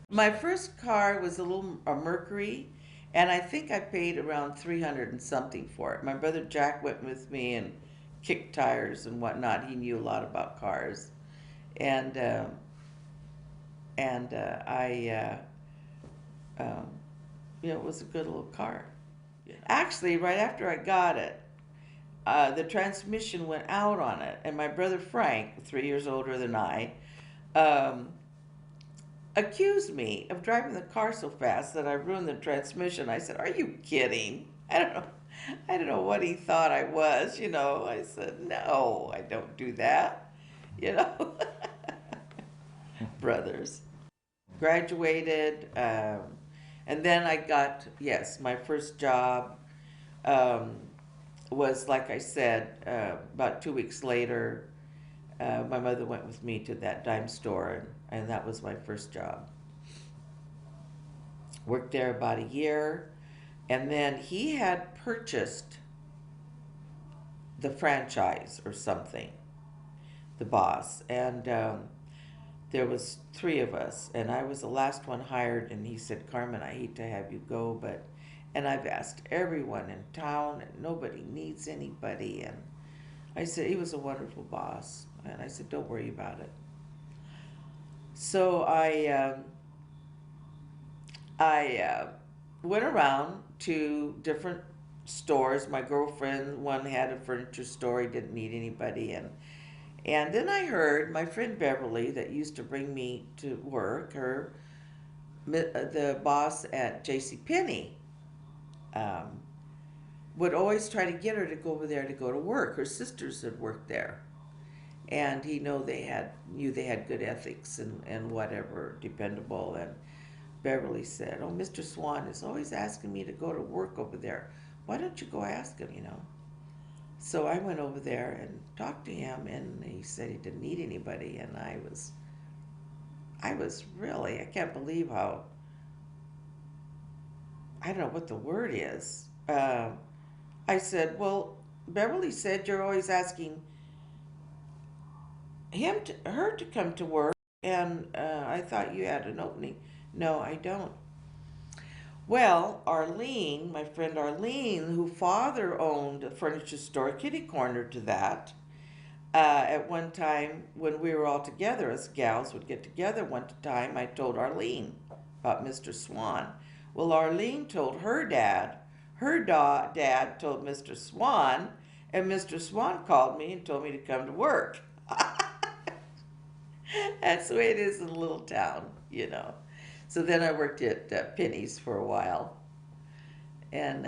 My first car was a Mercury, and I think I paid around 300 and something for it. My brother Jack went with me and kicked tires and whatnot. He knew a lot about cars, and it was a good little car. Actually, right after I got it, the transmission went out on it, and my brother Frank, 3 years older than I, accused me of driving the car so fast that I ruined the transmission. I said, "Are you kidding?" I don't know what he thought I was, I said, "No, I don't do that," you know. Brothers. Graduated, and then I got, yes, my first job was, like I said, about 2 weeks later. My mother went with me to that dime store, and that was my first job. Worked there about a year, and then he had purchased the franchise or something, the boss, and there was 3 of us, and I was the last one hired, and he said, "Carmen, I hate to have you go, and I've asked everyone in town, and nobody needs anybody," and I said, he was a wonderful boss, and I said, "Don't worry about it." So I went around to different stores. My girlfriend, one had a furniture store, he didn't need anybody, and then I heard my friend Beverly that used to bring me to work, the boss at JCPenney, would always try to get her to go over there to go to work. Her sisters had worked there, and he knew they had good ethics and whatever, dependable. And Beverly said, "Oh, Mr. Swan is always asking me to go to work over there. Why don't you go ask him?" So I went over there and talked to him, and he said he didn't need anybody, and I was really, I can't believe how, I don't know what the word is. I said, "Well, Beverly said you're always asking her to come to work, and I thought you had an opening." "No, I don't." Well, Arlene, my friend Arlene, who father owned a furniture store kitty corner to that, at one time when we were all together, us gals would get together one time, I told Arlene about Mr. Swan. Well, Arlene told her dad, dad told Mr. Swan, and Mr. Swan called me and told me to come to work. That's the way it is in a little town. So then I worked at Penny's for a while. And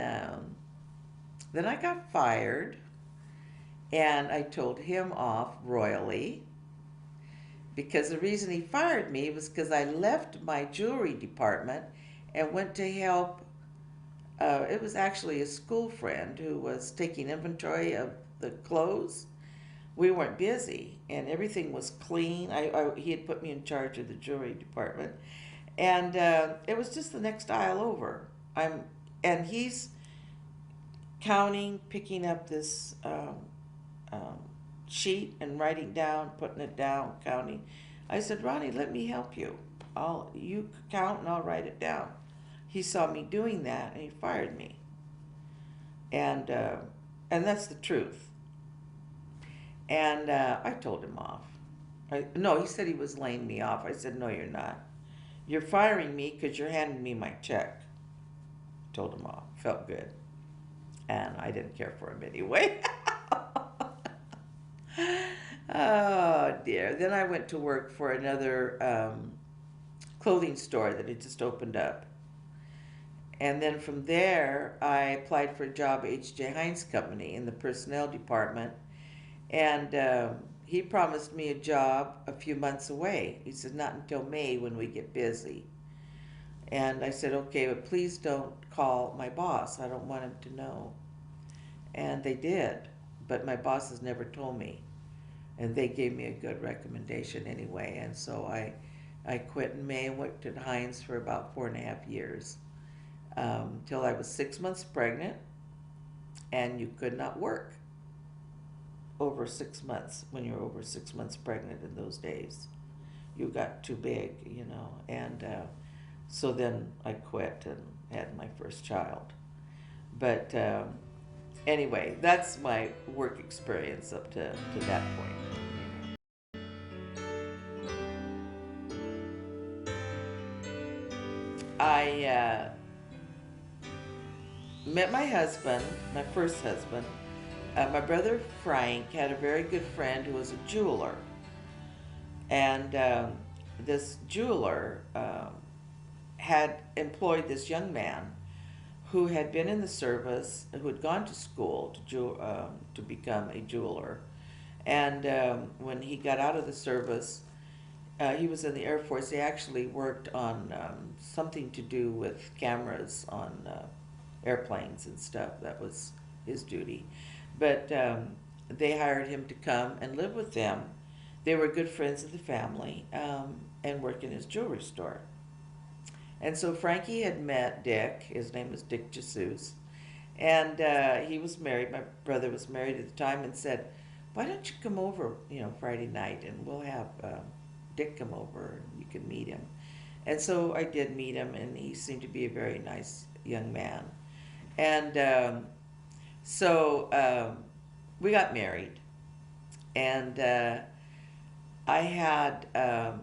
then I got fired, and I told him off royally, because the reason he fired me was because I left my jewelry department and went to help. It was actually a school friend who was taking inventory of the clothes. We weren't busy, and everything was clean. He had put me in charge of the jewelry department, and it was just the next aisle over. And he's counting, picking up this sheet and writing down, putting it down, counting. I said, Ronnie, let me help you. You count and I'll write it down. He saw me doing that and he fired me. And uh, and that's the truth. And I told him off. No, he said he was laying me off. I said, no, you're not. You're firing me because you're handing me my check. Told him off. Felt good. And I didn't care for him anyway. Oh, dear. Then I went to work for another clothing store that had just opened up. And then from there, I applied for a job at H.J. Heinz Company in the personnel department. And he promised me a job a few months away. He said, not until May when we get busy. And I said, okay, but please don't call my boss. I don't want him to know. And they did, but my bosses never told me. And they gave me a good recommendation anyway. And so I quit in May and worked at Heinz for about 4.5 years till I was 6 months pregnant, and you could not work over 6 months when you're over 6 months pregnant in those days. You got too big, and so then I quit and had my first child. But anyway, that's my work experience up to that point. I met my husband, my first husband. My brother Frank had a very good friend who was a jeweler. And this jeweler had employed this young man who had been in the service, who had gone to school to become a jeweler. And when he got out of the service, he was in the Air Force. He actually worked on something to do with cameras on airplanes and stuff. That was his duty. But they hired him to come and live with them. They were good friends of the family and worked in his jewelry store. And so Frankie had met Dick. His name was Dick Jesus. And he was married. My brother was married at the time, and said, why don't you come over, Friday night, and we'll have Dick come over and you can meet him. And so I did meet him, and he seemed to be a very nice young man. And so we got married. And I had, I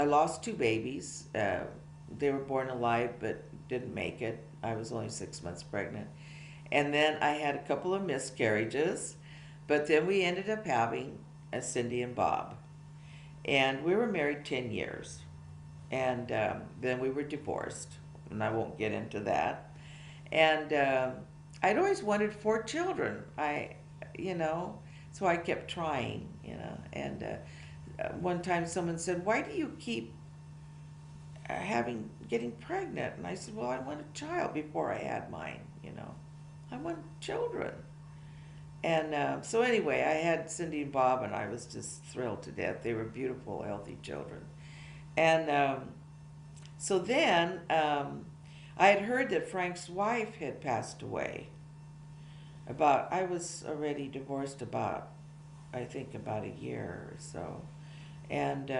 lost two babies. They were born alive but didn't make it. I was only 6 months pregnant. And then I had a couple of miscarriages, but then we ended up having a Cindy and Bob. And we were married 10 years. And then we were divorced, and I won't get into that. And I'd always wanted 4 children. So I kept trying, And one time someone said, why do you keep getting pregnant? And I said, well, I wanted a child before I had mine, I wanted children. And so anyway, I had Cindy and Bob, and I was just thrilled to death. They were beautiful, healthy children. And so then I had heard that Frank's wife had passed away. I was already divorced I think about a year or so. And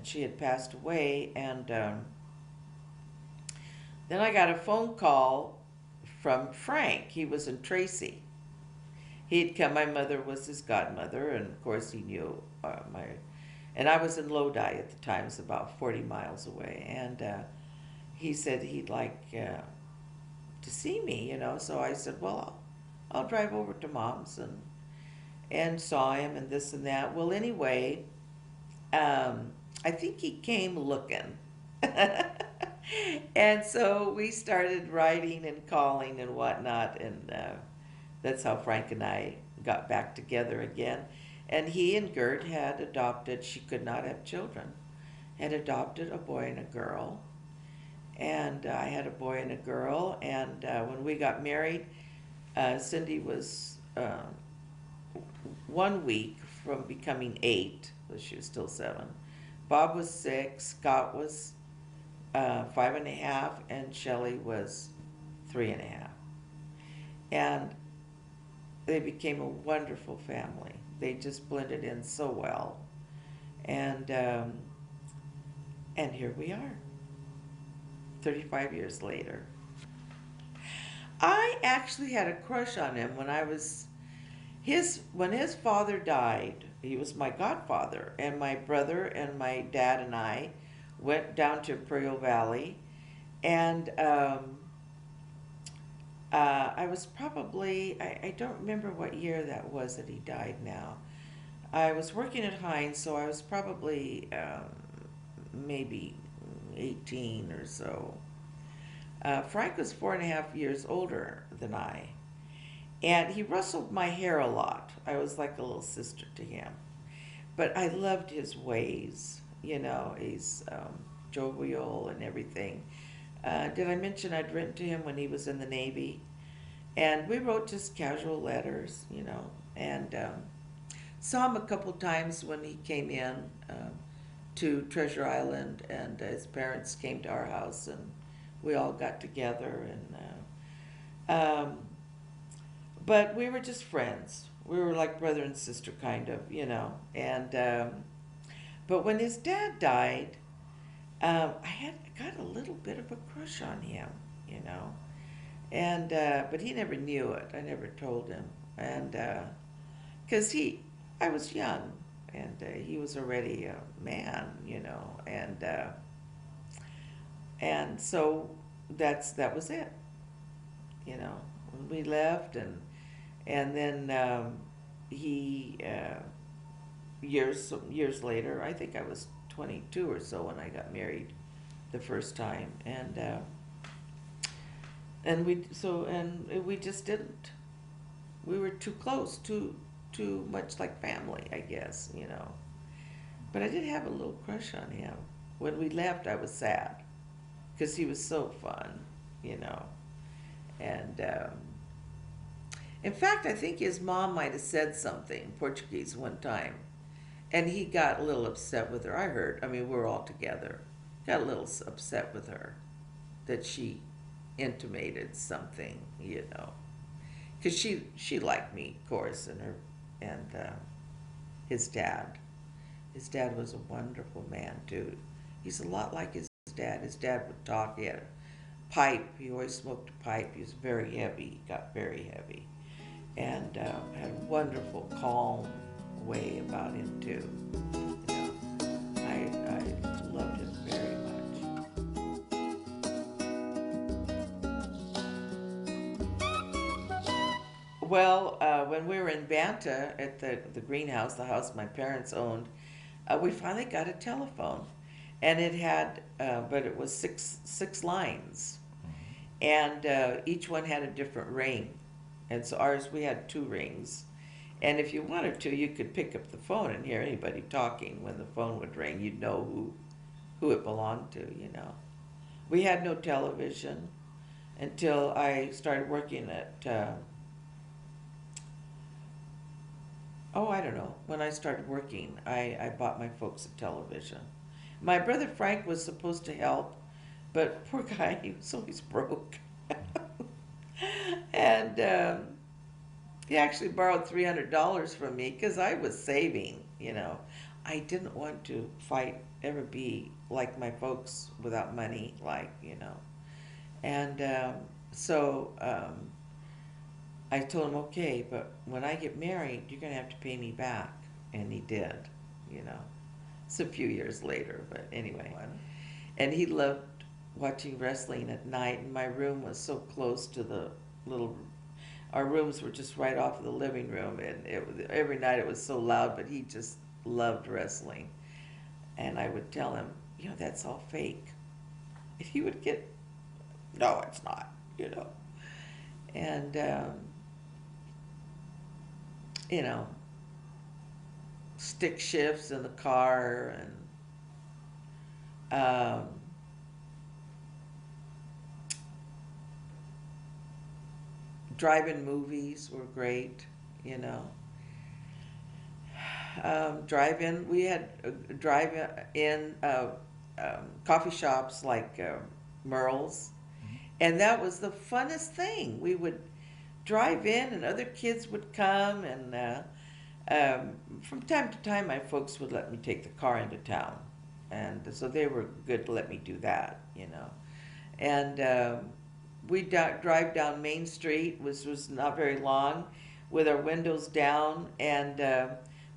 she had passed away. And then I got a phone call from Frank. He was in Tracy. He'd come. My mother was his godmother, and of course he knew and I was in Lodi at the time. It's about 40 miles away. And he said he'd like to see me, So I said, well, I'll drive over to Mom's, and saw him and this and that. Well, anyway, I think he came looking. And so we started writing and calling and whatnot, and that's how Frank and I got back together again. And he and Gert had adopted, she could not have children, had adopted a boy and a girl. And I had a boy and a girl. And when we got married, Cindy was 1 week from becoming 8, so she was still 7. Bob was 6, Scott was 5.5, and Shelley was 3.5. And they became a wonderful family. They just blended in so well, and um, and here we are, 35 years later. I actually had a crush on him when I was when his father died. He was my godfather, and my brother and my dad and I went down to Imperial Valley, and I was probably, I don't remember what year that was that he died now. I was working at Heinz, so I was probably maybe 18 or so. Frank was 4.5 years older than I, and he rustled my hair a lot. I was like a little sister to him. But I loved his ways. He's jovial and everything. Did I mention I'd written to him when he was in the Navy? And we wrote just casual letters, and saw him a couple times when he came in to Treasure Island, and his parents came to our house, and we all got together. But we were just friends. We were like brother and sister, kind of, And but when his dad died, I had got a little bit of a crush on him, you know. And but he never knew it. I never told him, and because I was young, and he was already a man, and so that was it, When we left, and then he years later, I think I was 22 or so when I got married the first time, and we just didn't. We were too close, too much like family, I guess, But I did have a little crush on him. When we left, I was sad because he was so fun, And in fact, I think his mom might have said something Portuguese one time, and he got a little upset with her. I heard. I mean, we're all together. Got a little upset with her that she intimated something, because she liked me, of course, and his dad. His dad was a wonderful man too. He's a lot like his dad. His dad would talk. He had a pipe. He always smoked a pipe. He was very heavy. He got very heavy, and had a wonderful, calm way about him too. I loved him very much. Well, when we were in Banta at the greenhouse, the house my parents owned, we finally got a telephone, and it had, but it was six lines, and each one had a different ring, and so ours, we had two rings, and if you wanted to, you could pick up the phone and hear anybody talking. When the phone would ring, you'd know who it belonged to. We had no television until I started working at. I don't know. When I started working, I bought my folks a television. My brother Frank was supposed to help, but poor guy, he was always broke. And he actually borrowed $300 from me because I was saving, I didn't want to ever be like my folks without money, And I told him, okay, but when I get married, you're going to have to pay me back. And he did, It's a few years later, but anyway. And he loved watching wrestling at night, and my room was so close to our rooms were just right off of the living room, and every night it was so loud, but he just loved wrestling. And I would tell him, that's all fake. And he would get, no, it's not, And, stick shifts in the car, and drive-in movies were great, Drive-in, we had drive-in coffee shops like Merle's, and that was the funnest thing. We would drive in, and other kids would come, and from time to time, my folks would let me take the car into town, and so they were good to let me do that, you know. And we drive down Main Street, which was not very long, with our windows down, and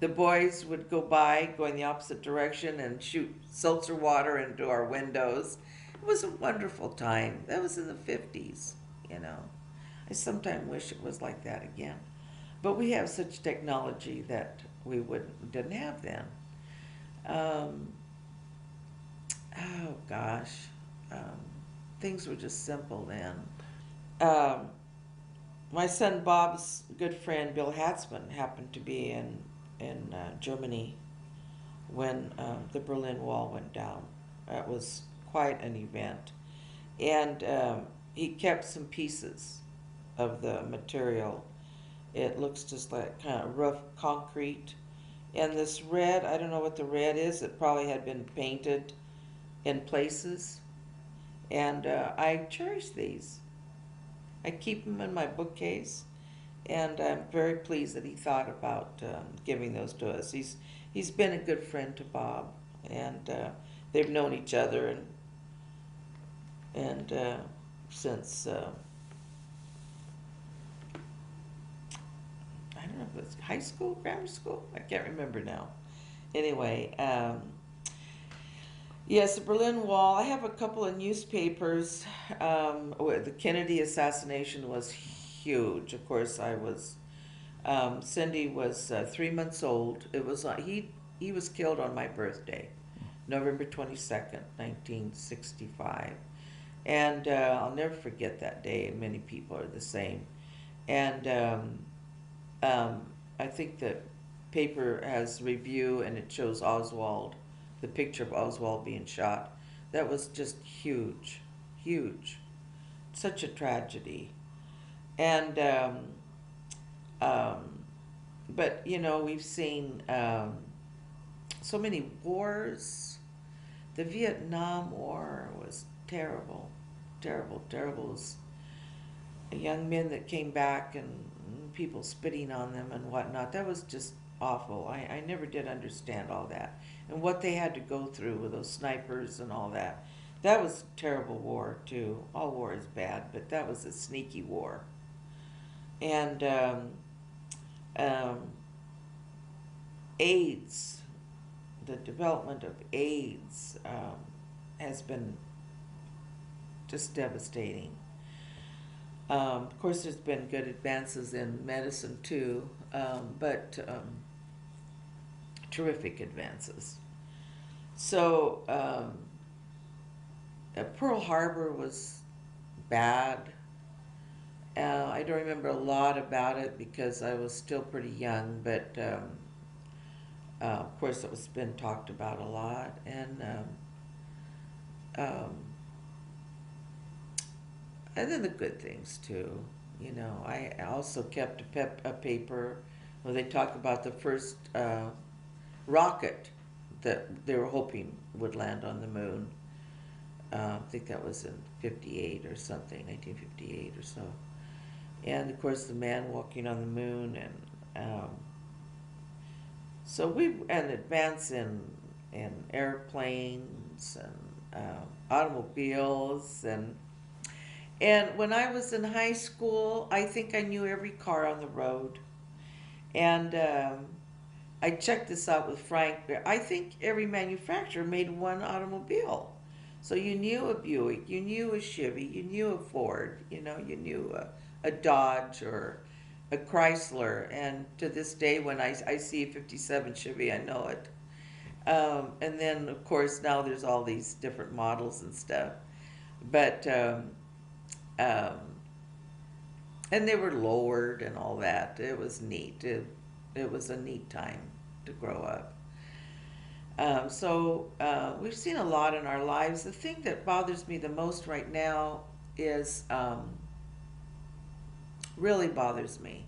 the boys would go by, going the opposite direction, and shoot seltzer water into our windows. It was a wonderful time. That was in the 50s, you know. I sometimes wish it was like that again. But we have such technology that we didn't have then. Um, oh gosh, um, things were just simple then. Um, my son Bob's good friend Bill Hatzman happened to be in Germany when the Berlin Wall went down. It was quite an event, and he kept some pieces of the material. It looks just like kind of rough concrete. And this red, I don't know what the red is. It probably had been painted in places. And I cherish these. I keep them in my bookcase. And I'm very pleased that he thought about giving those to us. He's been a good friend to Bob. And they've known each other and since I don't know if it was high school, grammar school. I can't remember now. Anyway, yes, the Berlin Wall. I have a couple of newspapers. The Kennedy assassination was huge. Of course, I was. Cindy was 3 months old. It was he was killed on my birthday, November 22nd, 1965, and I'll never forget that day. Many people are the same, and I think the paper has review, and it shows Oswald, the picture of Oswald being shot. That was just huge, huge, such a tragedy. And but you know, we've seen so many wars. The Vietnam War was terrible, terrible, terrible. It was young men that came back and people spitting on them and whatnot. That was just awful. I never did understand all that. And what they had to go through with those snipers and all that. That was a terrible war, too. All war is bad, but that was a sneaky war. And um, AIDS, the development of AIDS has been just devastating. Of course, there's been good advances in medicine too, but terrific advances. So, Pearl Harbor was bad. I don't remember a lot about it because I was still pretty young, but of course, it was been talked about a lot. And then the good things too. You know, I also kept a paper where they talk about the first rocket that they were hoping would land on the moon. I think that was in 58 or something, 1958 or so. And of course, the man walking on the moon, and so we an advance in airplanes and automobiles and when I was in high school, I think I knew every car on the road. And I checked this out with Frank. I think every manufacturer made one automobile. So you knew a Buick, you knew a Chevy, you knew a Ford, you know, you knew a Dodge or a Chrysler. And to this day, when I see a 57 Chevy, I know it. And then, of course, now there's all these different models and stuff. But um, and they were lowered and all that. It was neat. It was a neat time to grow up. So we've seen a lot in our lives. The thing that bothers me the most right now is really bothers me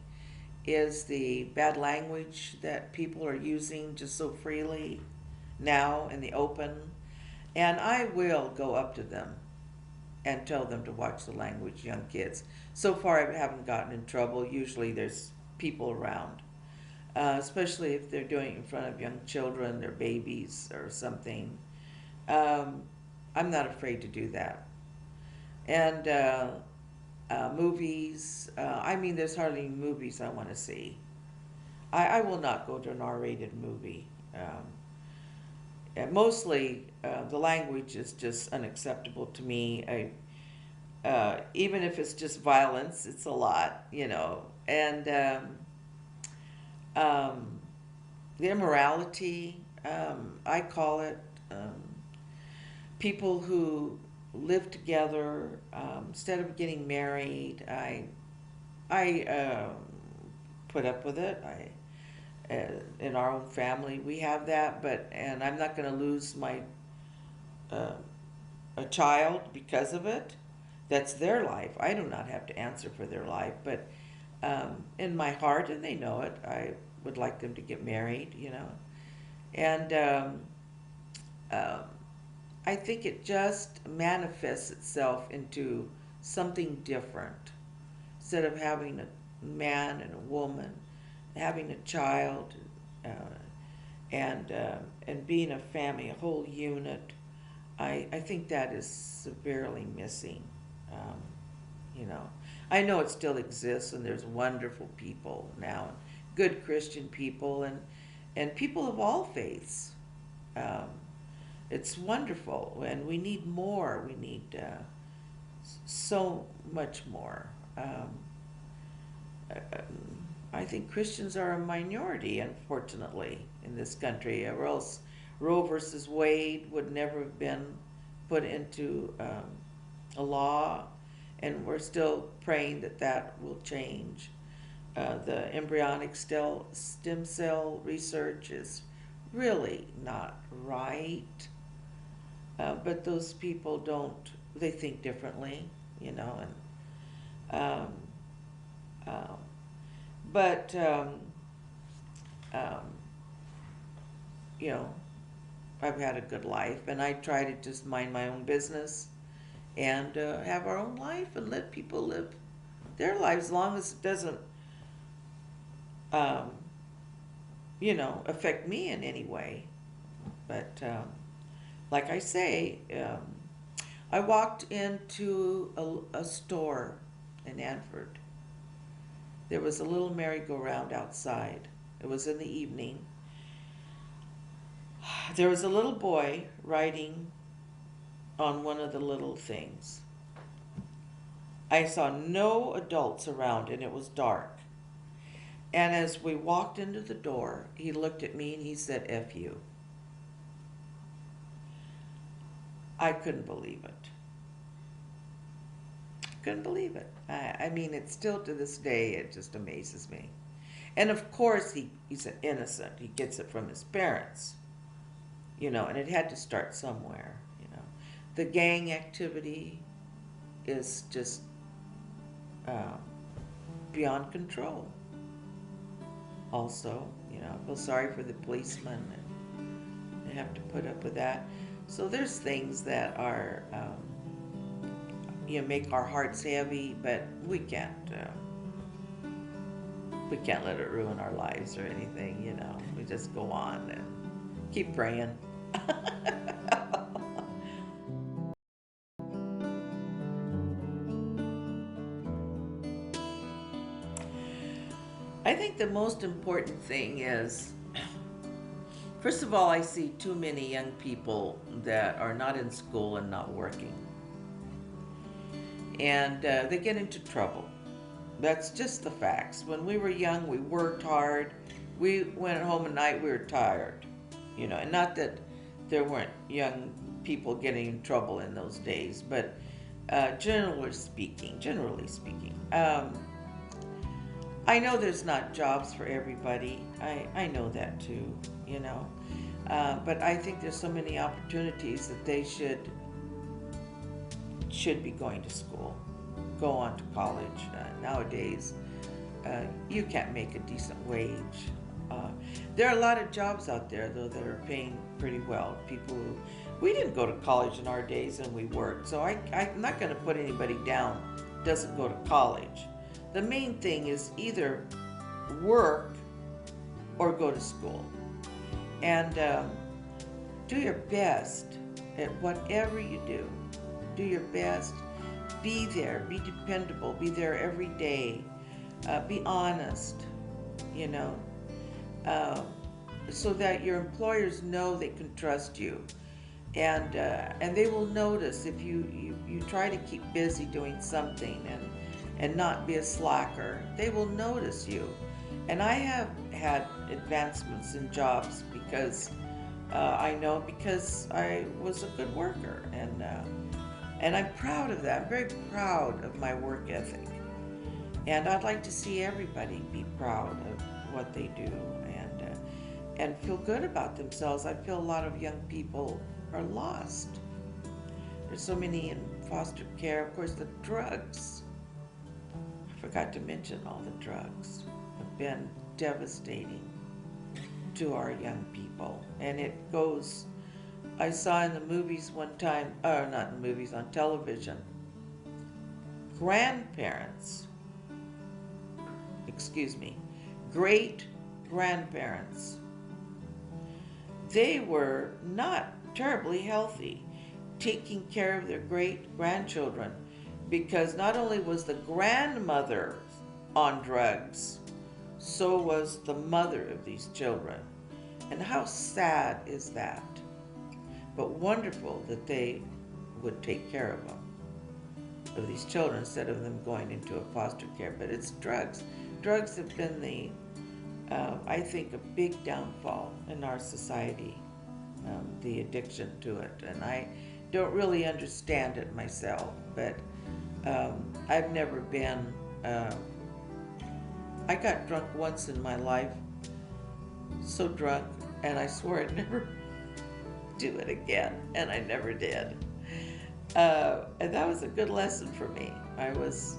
is the bad language that people are using just so freely now in the open. And I will go up to them and tell them to watch the language, young kids. So far, I haven't gotten in trouble. Usually, there's people around, especially if they're doing it in front of young children, their babies, or something. Um, I'm not afraid to do that. And movies, I mean, there's hardly any movies I want to see. I will not go to an R-rated movie. And mostly, the language is just unacceptable to me. Even if it's just violence, it's a lot, you know. And um, the immorality, I call it, um, people who live together instead of getting married. I put up with it. In our own family, we have that, and I'm not going to lose my uh, a child because of it. That's their life. I do not have to answer for their life, but in my heart, and they know it, I would like them to get married, you know. And um, I think it just manifests itself into something different. Instead of having a man and a woman, having a child, uh, and being a family, a whole unit, I think that is severely missing. Um, you know, I know it still exists, and there's wonderful people now, good Christian people, and people of all faiths. Um, it's wonderful, and we need more. We need so much more. Uh, I think Christians are a minority, unfortunately, in this country, or else Roe versus Wade would never have been put into a law, and we're still praying that that will change. The embryonic stem cell research is really not right, but those people don't, they think differently, you know, and um, but um, you know, I've had a good life, and I try to just mind my own business and have our own life and let people live their lives as long as it doesn't, um, you know, affect me in any way. But like I say, I walked into a store in Anford. There was a little merry-go-round outside. It was in the evening. There was a little boy riding on one of the little things. I saw no adults around, and it was dark. And as we walked into the door, he looked at me and he said, "F you." I couldn't believe it. Couldn't believe it. I mean, it's still to this day, it just amazes me. And of course, he's an innocent. He gets it from his parents, you know, and it had to start somewhere, you know. The gang activity is just um, beyond control. Also, you know, I feel sorry for the policemen, and they have to put up with that. So there's things that are, you know, make our hearts heavy, but we can't let it ruin our lives or anything, you know. We just go on and keep praying. I think the most important thing is, first of all, I see too many young people that are not in school and not working. And they get into trouble. That's just the facts. When we were young, we worked hard. We went home at night, we were tired. You know, and not that there weren't young people getting in trouble in those days, but generally speaking, I know there's not jobs for everybody. I know that too, you know. But I think there's so many opportunities that they should be going to school, go on to college. Nowadays, you can't make a decent wage. There are a lot of jobs out there, though, that are paying pretty well. People who We didn't go to college in our days, and we worked. So I'm not going to put anybody down doesn't go to college. The main thing is either work or go to school. And do your best at whatever you do. Do your best. Be there. Be dependable. Be there every day. Be honest, you know, so that your employers know they can trust you. And they will notice if you try to keep busy doing something and not be a slacker. They will notice you. And I have had advancements in jobs because I know because I was a good worker, and I'm proud of that. I'm very proud of my work ethic, and I'd like to see everybody be proud of what they do and feel good about themselves. I feel a lot of young people are lost. There's so many in foster care. Of course, the drugs. I forgot to mention all the drugs have been devastating to our young people. And it goes, I saw in the movies one time, or not in the movies, on television, great grandparents. They were not terribly healthy, taking care of their great grandchildren, because not only was the grandmother on drugs, so was the mother of these children. And how sad is that? But wonderful that they would take care of them, of these children, instead of them going into a foster care. But it's drugs. Drugs have been I think, a big downfall in our society, the addiction to it. And I don't really understand it myself, but I've never been, I got drunk once in my life, so drunk, and I swore I'd never do it again, and I never did. And that was a good lesson for me. I was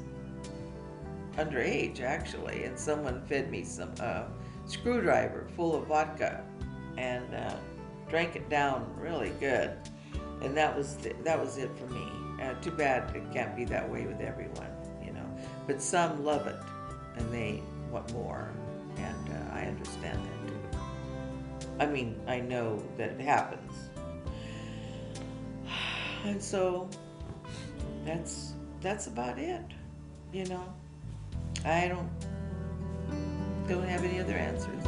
underage, actually, and someone fed me some screwdriver full of vodka, and drank it down really good, and that was it for me. Too bad it can't be that way with everyone, you know. But some love it, and they want more, and I understand that too. I mean, I know that it happens, and so that's about it, you know. I don't have any other answers.